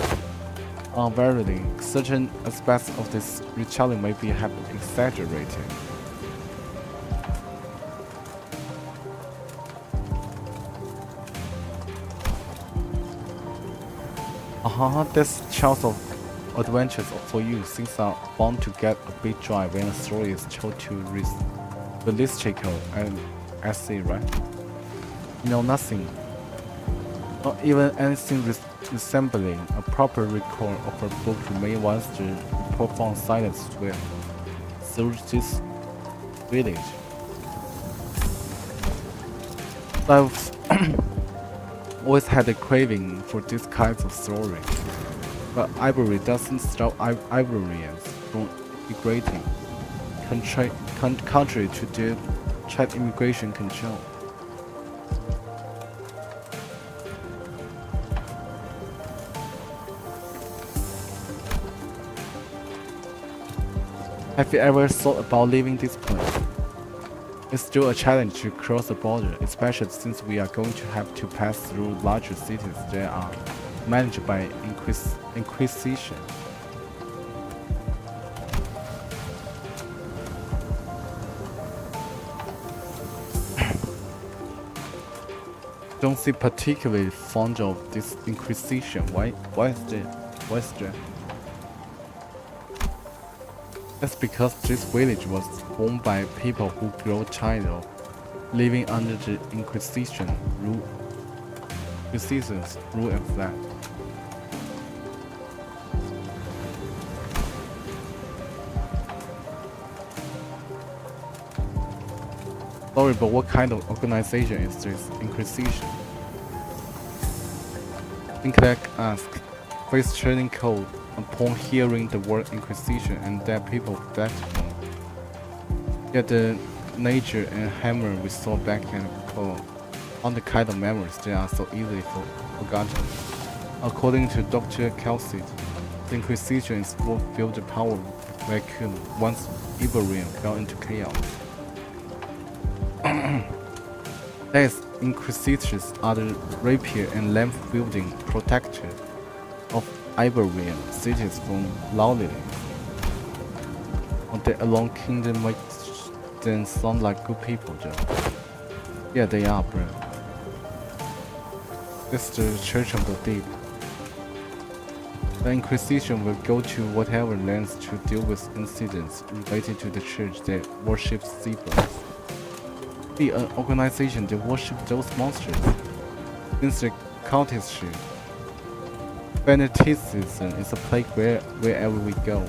Verily, certain aspects of this retelling may be exaggerated. This chance of adventures for you things are bound to get a bit dry when a story is told to realistical and essay, right? You know nothing. Not even anything resembling a proper record of a book remain once the profound silence will through this village. I've always had a craving for this kind of story, but ivory doesn't stop Ivorians from migrating, contrary to their child immigration control. Have you ever thought about leaving this place? It's still a challenge to cross the border, especially since we are going to have to pass through larger cities that are managed by Inquisition. Don't seem particularly fond of this Inquisition. Why is that? That's because this village was formed by people who grew tired of living under the Inquisition's rule and flag. Sorry, but what kind of organization is this Inquisition? Inklek asked, face turning cold upon hearing the word Inquisition, and that people fled from. Yet the nature and hammer we saw back in Cologne aren't the kind of memories that are so easily forgotten. According to Dr. Kelsey, the Inquisition is what filled the power vacuum once Iberian fell into chaos. These Inquisitors are the rapier and lamp-wielding protector of Iberian cities from lawlessness. That alone kingdom makes them sound like good people, Joe. Yeah, they are, bro. It's the Church of the Deep. The Inquisition will go to whatever lengths to deal with incidents related to the church that worships seabirds. Be an organization that worships those monsters. Since the cultistry, fanaticism is a plague wherever we go.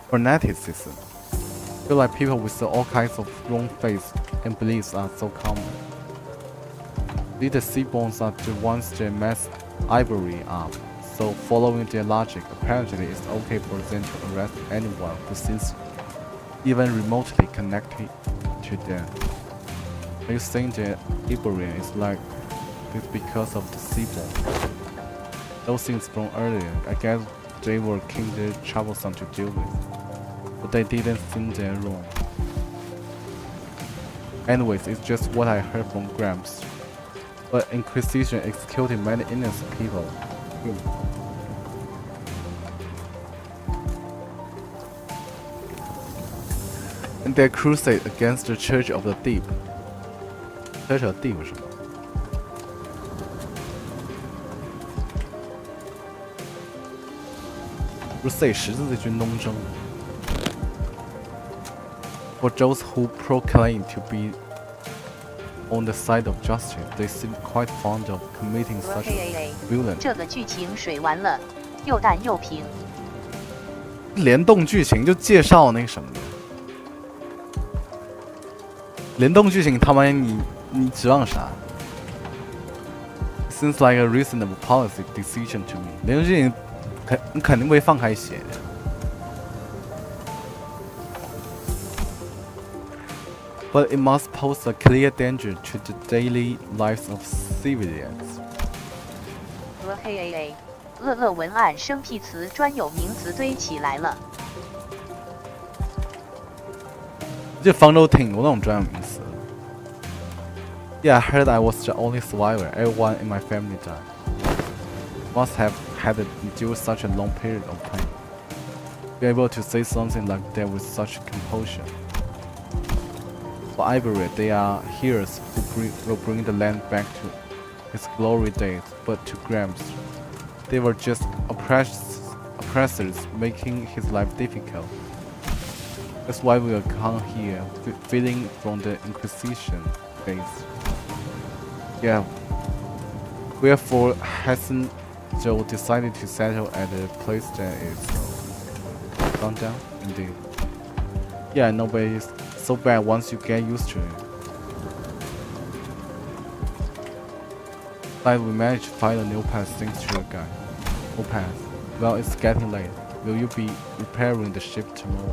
Fanaticism. I feel like people with all kinds of wrong faiths and beliefs are so common. The seaborns are the ones that mess Ivory up, so following their logic, apparently it's okay for them to arrest anyone who seems even remotely connected to them. Are you saying that Iberian is like this because of the seaborn? Those things from earlier, I guess they were kinda troublesome to deal with, but they didn't seem that wrong. Anyways, it's just what I heard from Gramps. But Inquisition executed many innocent people. In their crusade against the Church of the Deep. Church of the Deep 是什么 ？Crusade 十字军东征。For those who proclaim to be on the side of justice, they seem quite fond of committing such violence. 这个剧情水完了，又淡又平。联动剧情就介绍那什么的。联动剧情他妈你指望啥 ？Seems like a reasonable policy decision to me. 联动剧情你肯定会放开写的。But it must pose a clear danger to the daily lives of civilians. 乐文案生僻词专有名词堆起来了。这方舟挺多那种专有名词。Yeah, I heard I was the only survivor. Everyone in my family died. Must have had to endure such a long period of pain. Be able to say something like that with such composure. For Ivory, they are heroes who will bring the land back to its glory days, but to Gramps, they were just oppressors making his life difficult. That's why we are come here, feeling from the Inquisition days. Yeah. Wherefore hasn't Joe decided to settle at a place that is gone down? Indeed. Yeah, no, but it's so bad once you get used to it. Like we managed to find a new path thanks to a guy. No path. Well, it's getting late. Will you be repairing the ship tomorrow?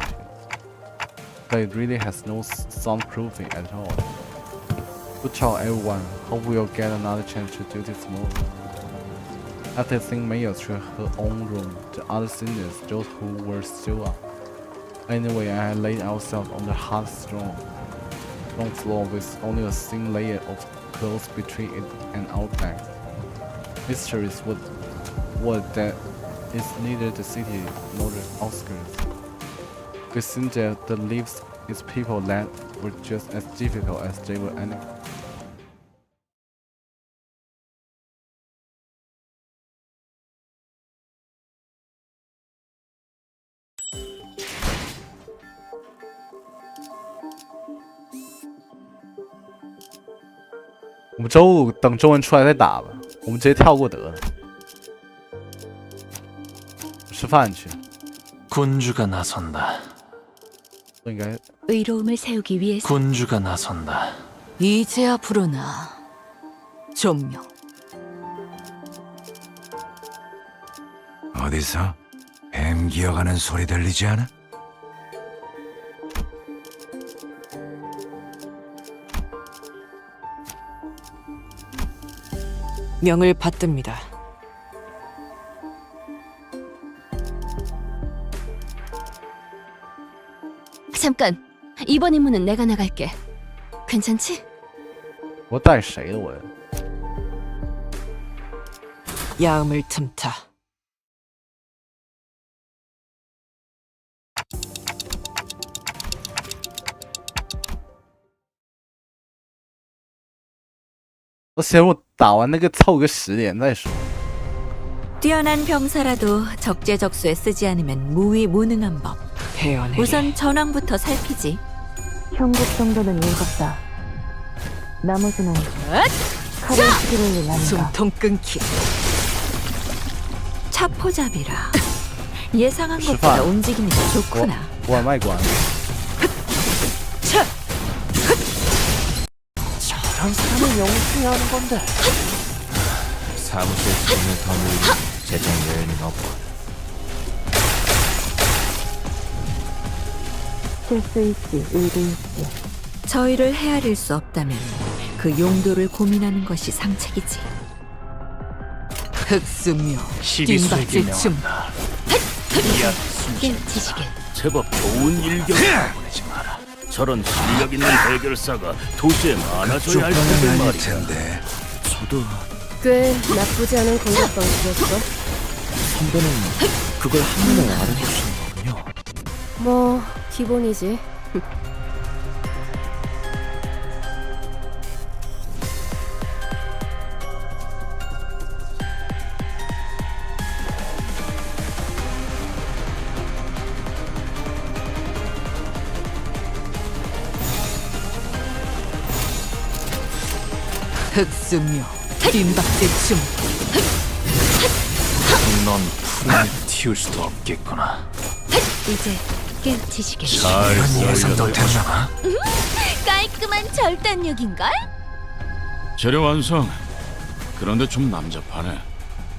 But it really has no soundproofing at all. Good job, everyone. Hope we'll get another chance to do this more. After seeing Maya to her own room, the other seniors, those who were still up. Anyway, I had laid ourselves on the hard stone floor with only a thin layer of clothes between it and our backs. Mysteries what that is neither the city nor the outskirts. It seemed that the lives its people led were just as difficult as they were anyway. 我们周五等中文出来再打吧，我们直接跳过得了。吃饭去。 군주가 나선다. 应该 의로움을 세우기 위해서 군주가 나선다. 이제야 부르나 존명. 어디서 뱀 기어가는 소리 들리지 않아? 명을 받듭니다. 잠깐 이번 임무는 내가 나갈게. 괜찮지? 我带谁了我？ 야음을 틈타.我先我打完那个凑个10点再说。 뛰어난 병사라도 적재적소에 쓰지 않으면 무위무능한 법. 회원에게 우선 전황부터 살피지. 형국 정도는 읽었다. 나머지는 칼을 피를 난다. 숨통 끊기. 차포잡이라. 예상한 시판. 것보다 움직임이 더 좋구나. 外卖馆。 저런 사람을 영웅해야 하는 건데. 사무실 돈을 더 늘리는 재정 여유는 없고. 실수 있지, 의도 있지. 저희를 헤아릴 수 없다면 그 용도를 고민하는 것이 상책이지. 흑수묘. 시비수에게 뒷박질춤. 명한다. 깨우치시게. 제법 좋은 일격을 보내지 마라. 저런 실력 있는 해결사가 도시에 많아져야 할 텐데 아닐 말이야. 텐데. 저도 꽤 나쁘지 않은 공격 방식이었어. 선배는 그걸 한눈에 알아보시는 거군요. 뭐 기본이지. 흑수묘. 뒷박질춤. 넌 푸름을 틔울 수도 없겠구나. 이제 깨우치시게. 이런 예상도 됐나봐. 깔끔한 절단력인걸? 재료 완성. 그런데 좀 남잡하네.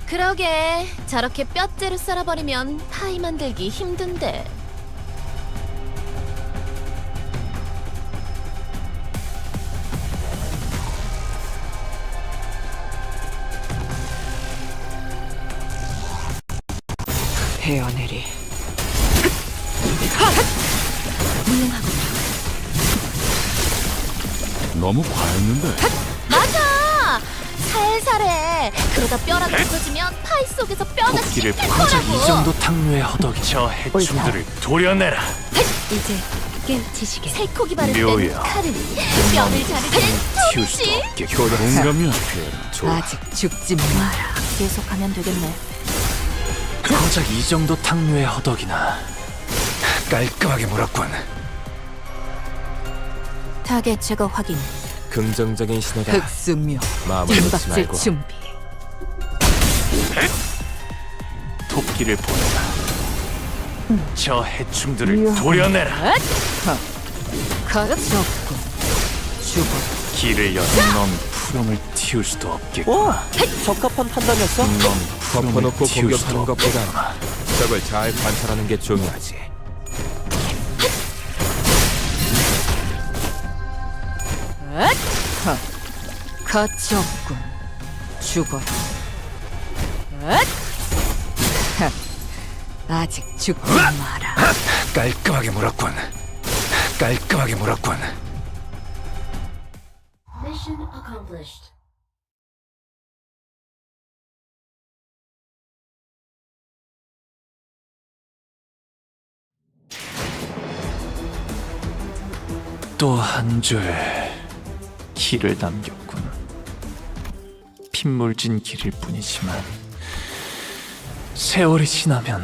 그러게 저렇게 뼈째로 썰어버리면 파이 만들기 힘든데. 회원에리. 너무 과했는데. 맞아! 살살해. 그러다 뼈라도 부러지면 파이 속에서 뼈가 토끼를 씹힐 고작 거라고. 이 정도 탕류에 허덕이 저 해충들을 도려내라. 이제 깨우치시게. 살코기 바를 땐 묘야. 칼을, 뼈를 자를 땐 틔울 수도 톱이지. 없겠구나. 공감이야. 좋아. 아직 죽지 마라. 계속하면 되겠네. 고작 이 정도 탕류에 허덕이나. 깔끔하게 물었군. 타겟 제거 확인. 긍정적인 신호다. 흑수묘. 마음을 놓지 뒷박질 말고 준비. 토끼를 보내라. 저 해충들을 도려내라. 가볍고 죽어. 길을 여는 넌 푸름을 틔울 수도 없겠구나. 적합한 판단이었어? 넌 푸름을 틔울 수도 없겠구나. 적을 잘 관찰하는 게 중요하지. 가치 없군. 죽어라. 앗! 아직 죽지 마라. 깔끔하게 물었군. 깔끔하게 물었군. Mission accomplished. 또 한 줄 길을 남겼군. 핏물진 길일 뿐이지만 세월이 지나면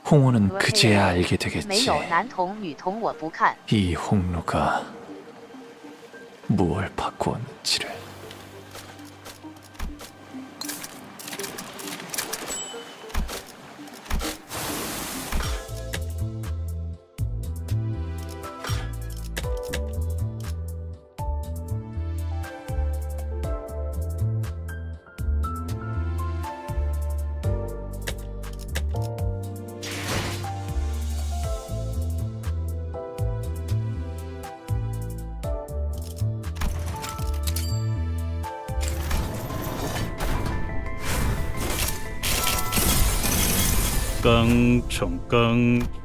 홍호는 그제야 알게 没 되겠지. 有男童女童我不看。 이 홍로가 무엇을 바꾸었는지를. 깡총깡. “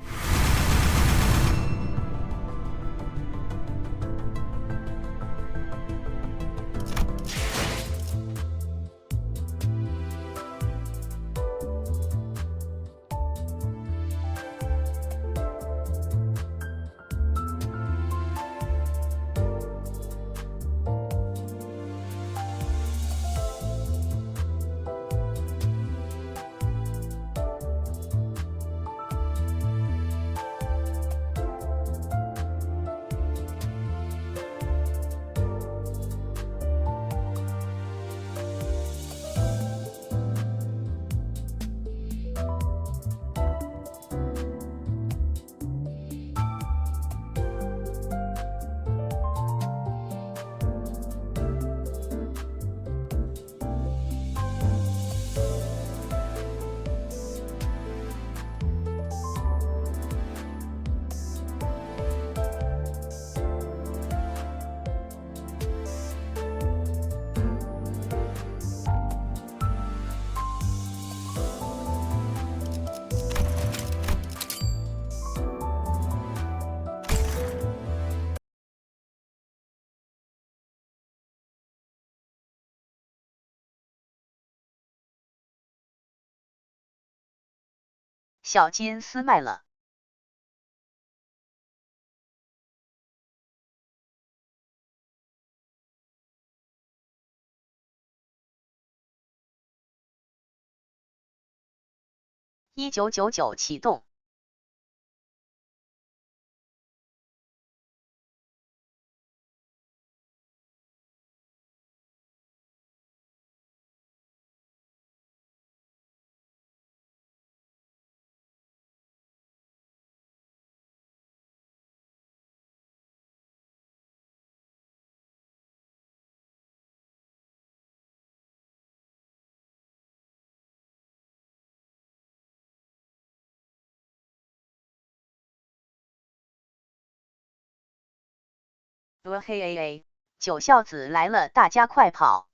小金丝卖了。” “1999启动。” “嘿，九孝子来了，大家快跑！”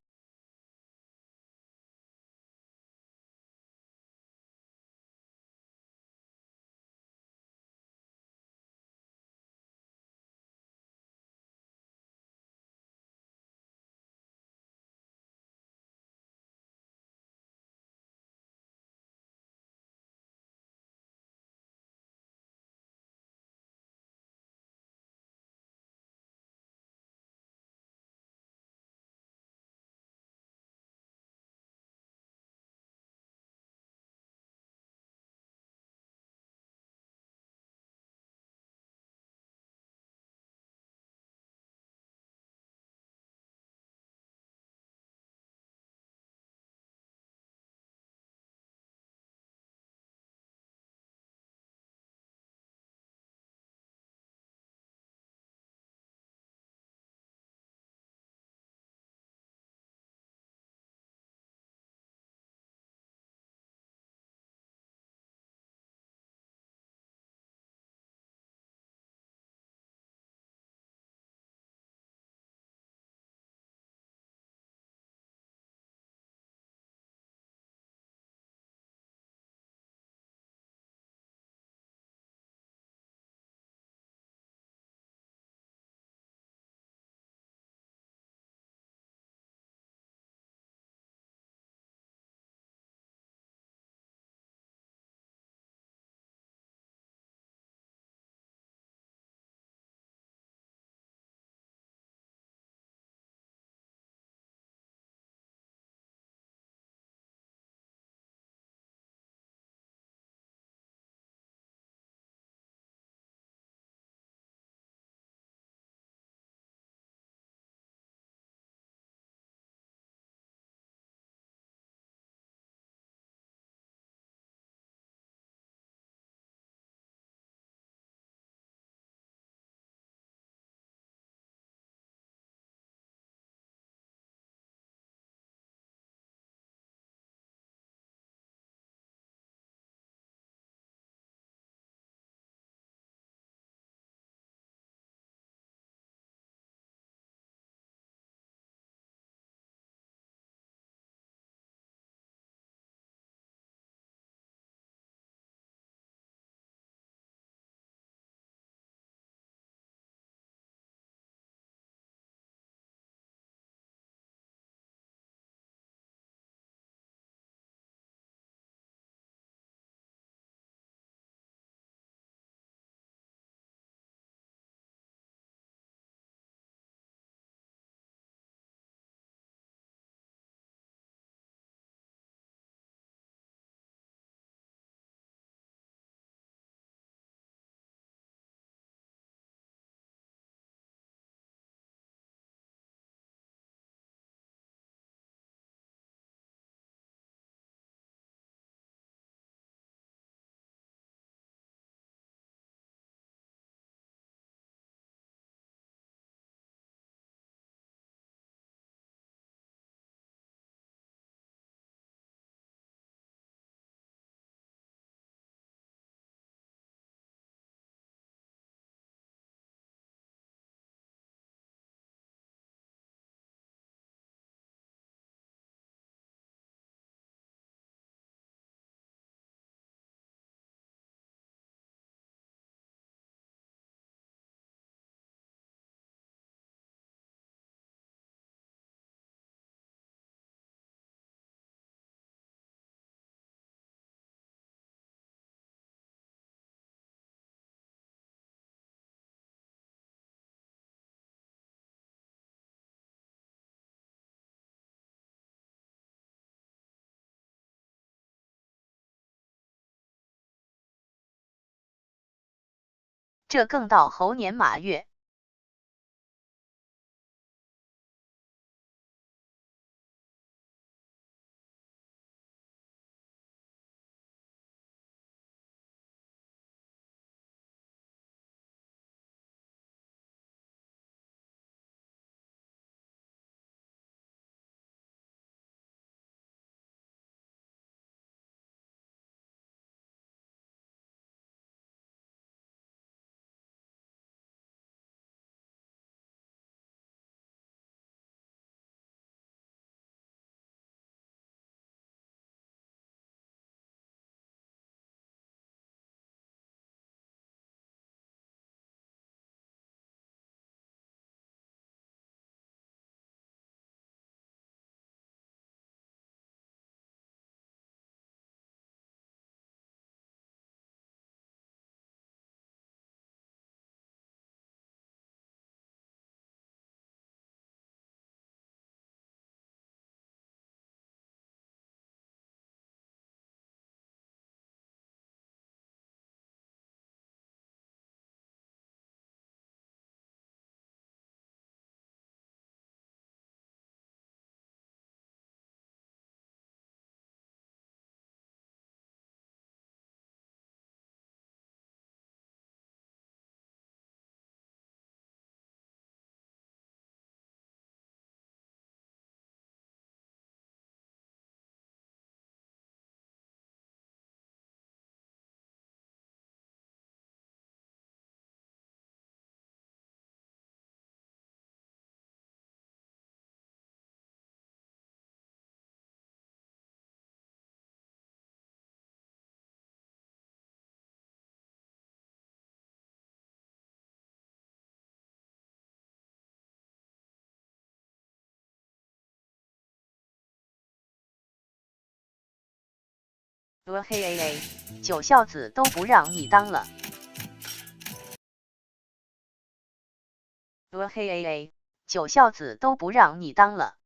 这更到猴年马月。嘿哎哎，九孝子都不让你当了。嘿哎哎，九孝子都不让你当了。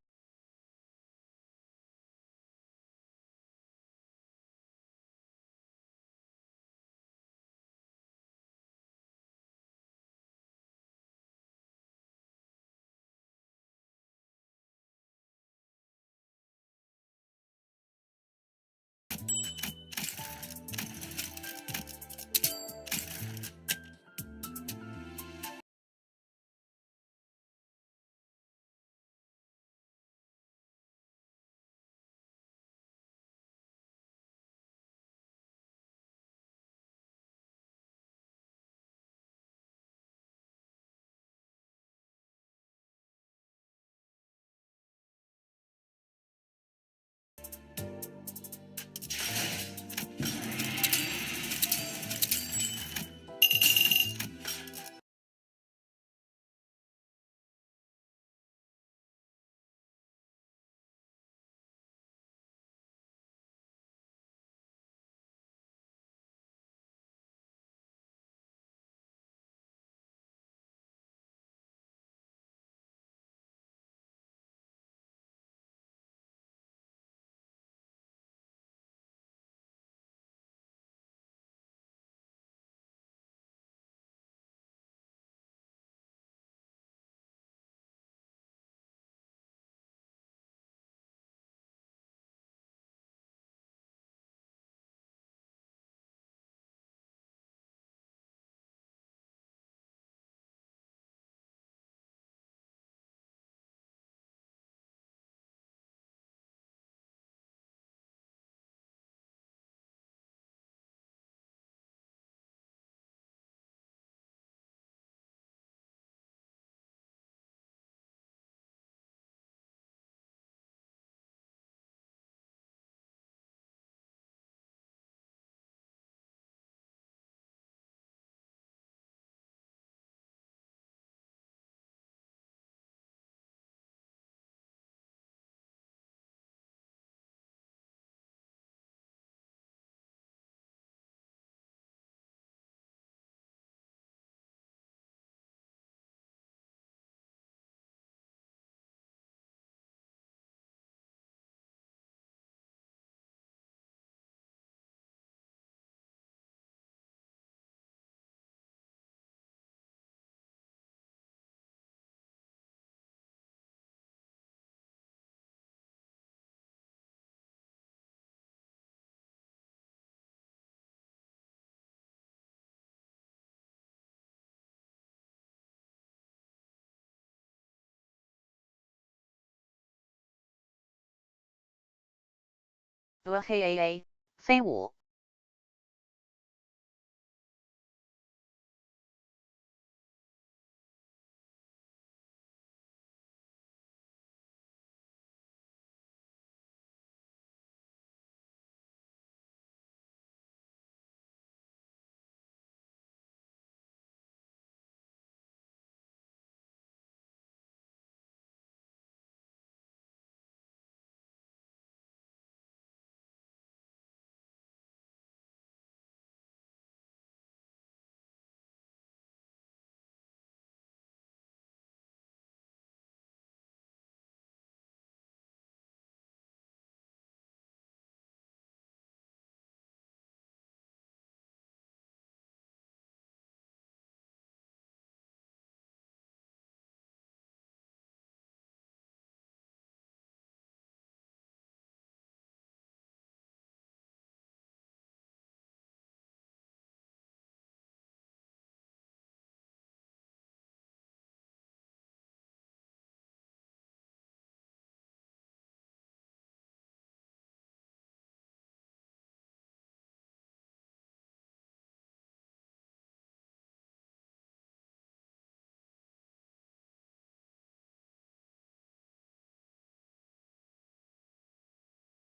，haa 飞舞。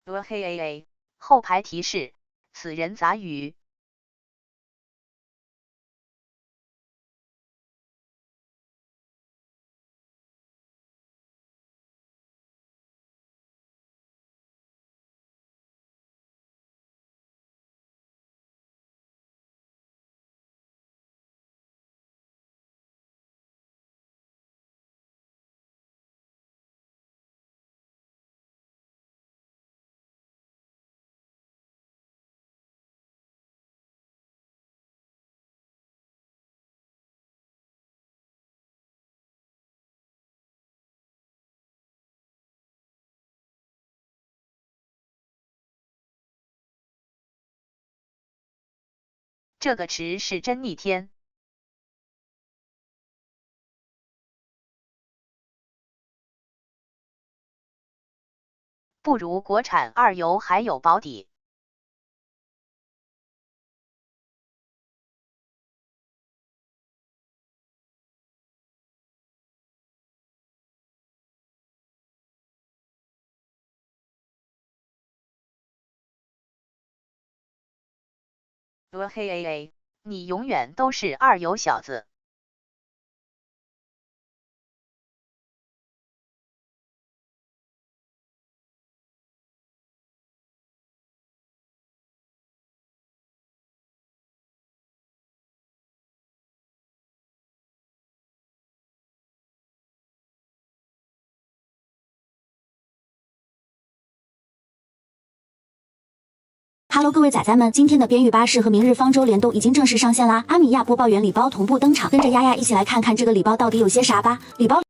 haa 后排提示：此人杂语。这个词是真逆天。不如国产二油还有保底。haa 你永远都是二油小子。Hello， 各位仔仔们，今天的边域巴士和明日方舟联动已经正式上线啦！阿米亚播报员礼包同步登场，跟着丫丫一起来看看这个礼包到底有些啥吧。礼包。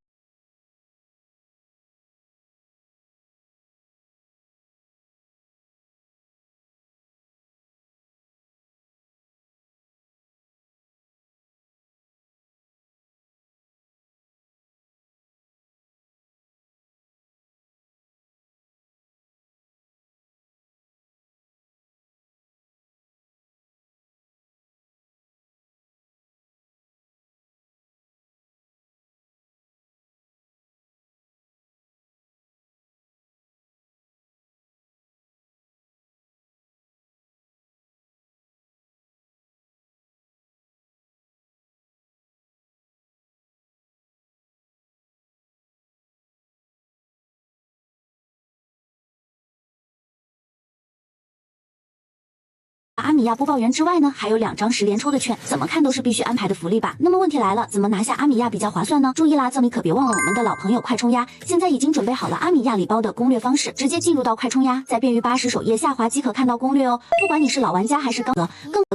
阿米亚播报员之外呢，还有2张10连抽的券，怎么看都是必须安排的福利吧。那么问题来了，怎么拿下阿米亚比较划算呢？注意啦，这里可别忘了我们的老朋友快充鸭，现在已经准备好了阿米亚礼包的攻略方式，直接进入到快充鸭，在便于巴士首页下滑即可看到攻略哦。不管你是老玩家还是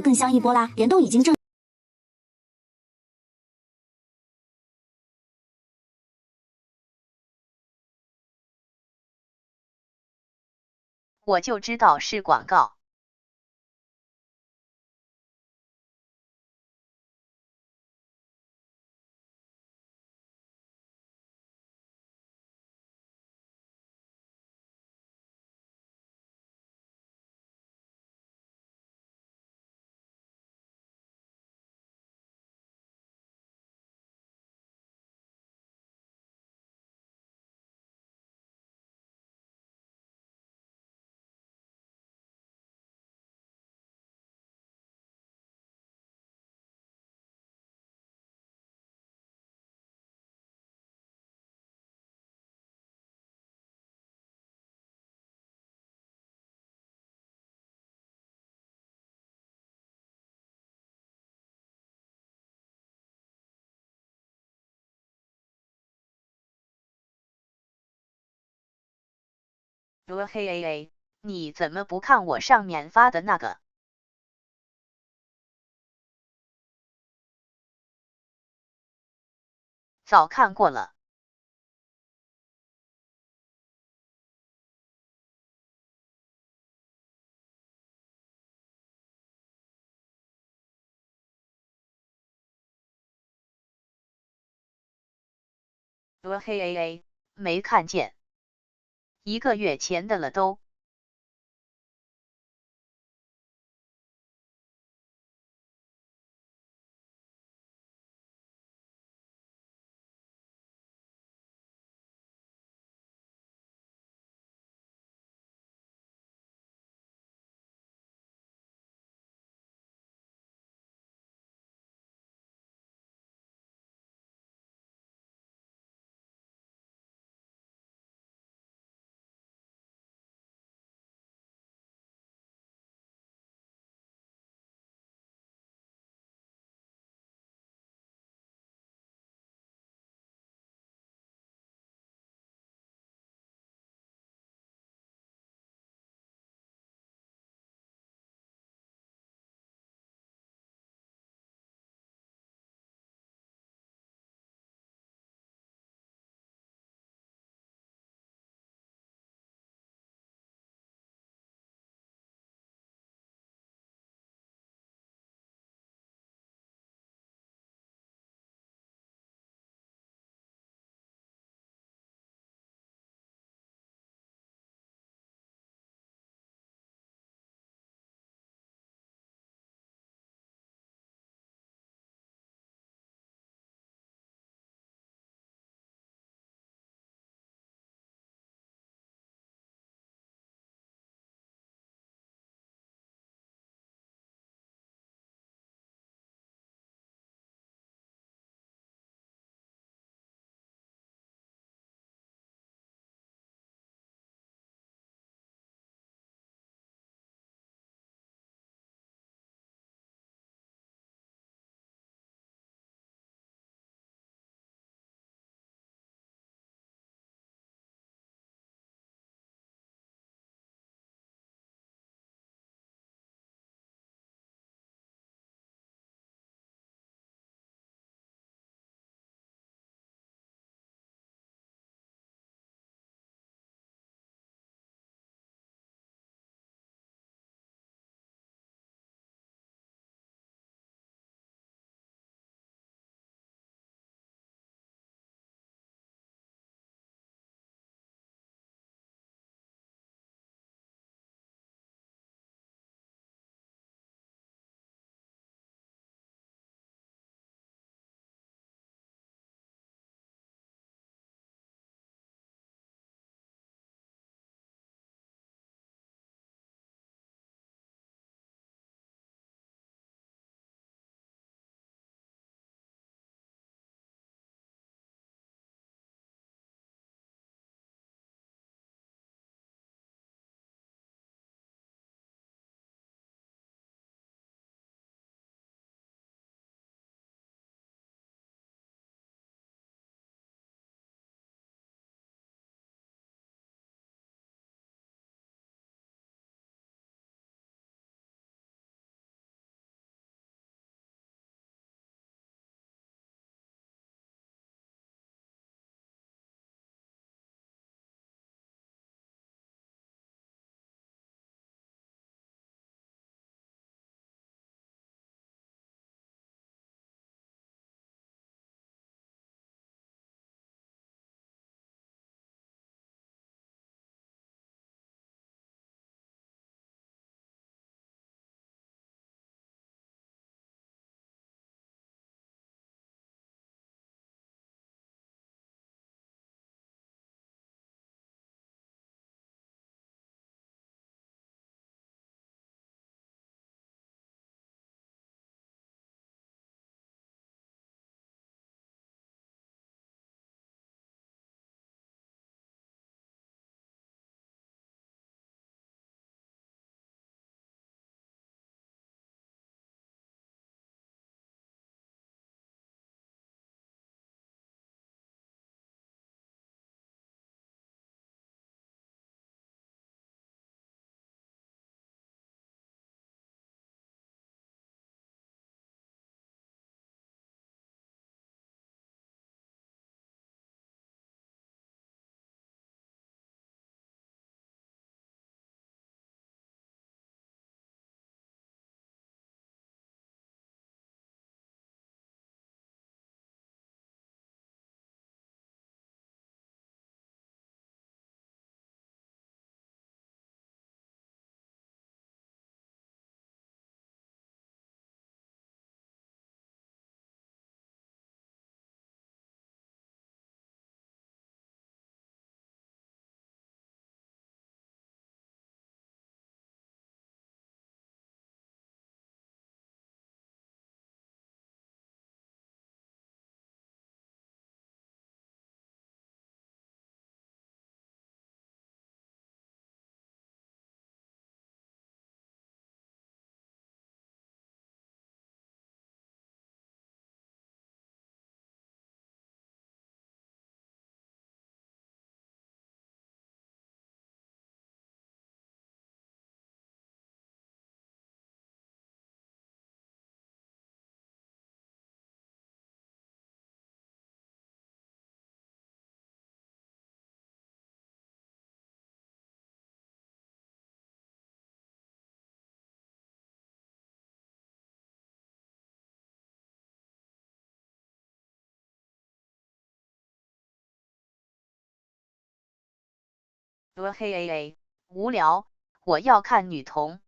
更香一波啦，联动已经正。我就知道是广告。嘿哎哎，你怎么不看我上面发的那个？早看过了。嘿哎哎，没看见。1个月前的了都。嘿嘿嘿，无聊，我要看女童。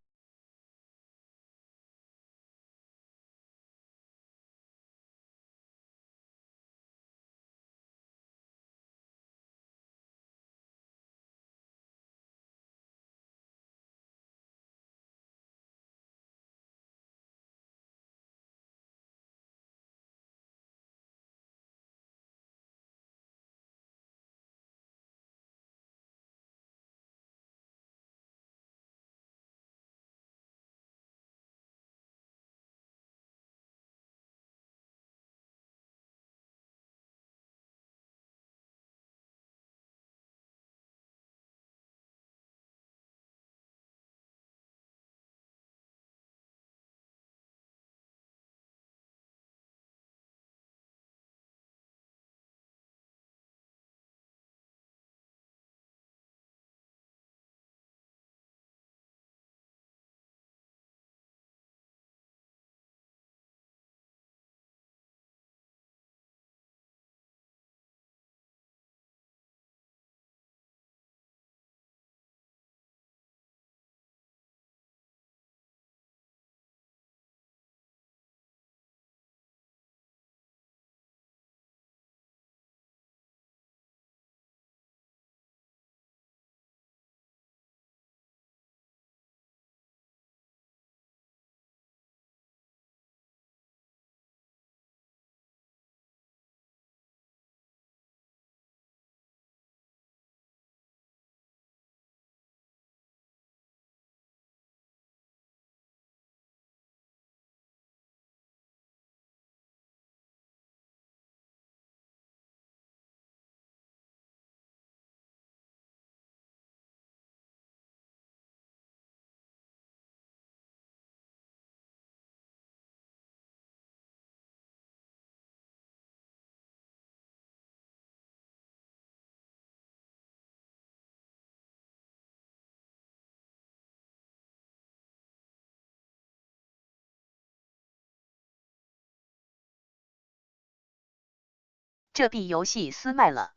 这币游戏私卖了。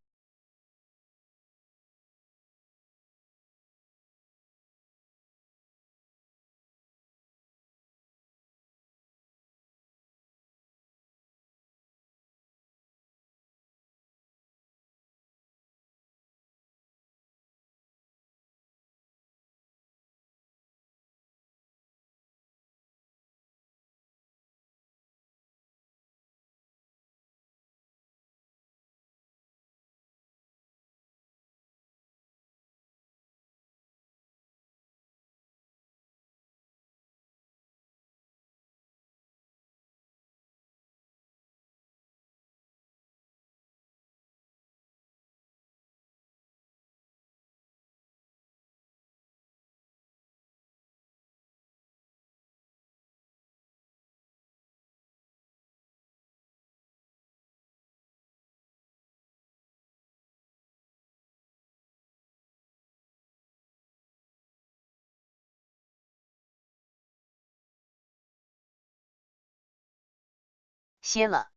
歇了。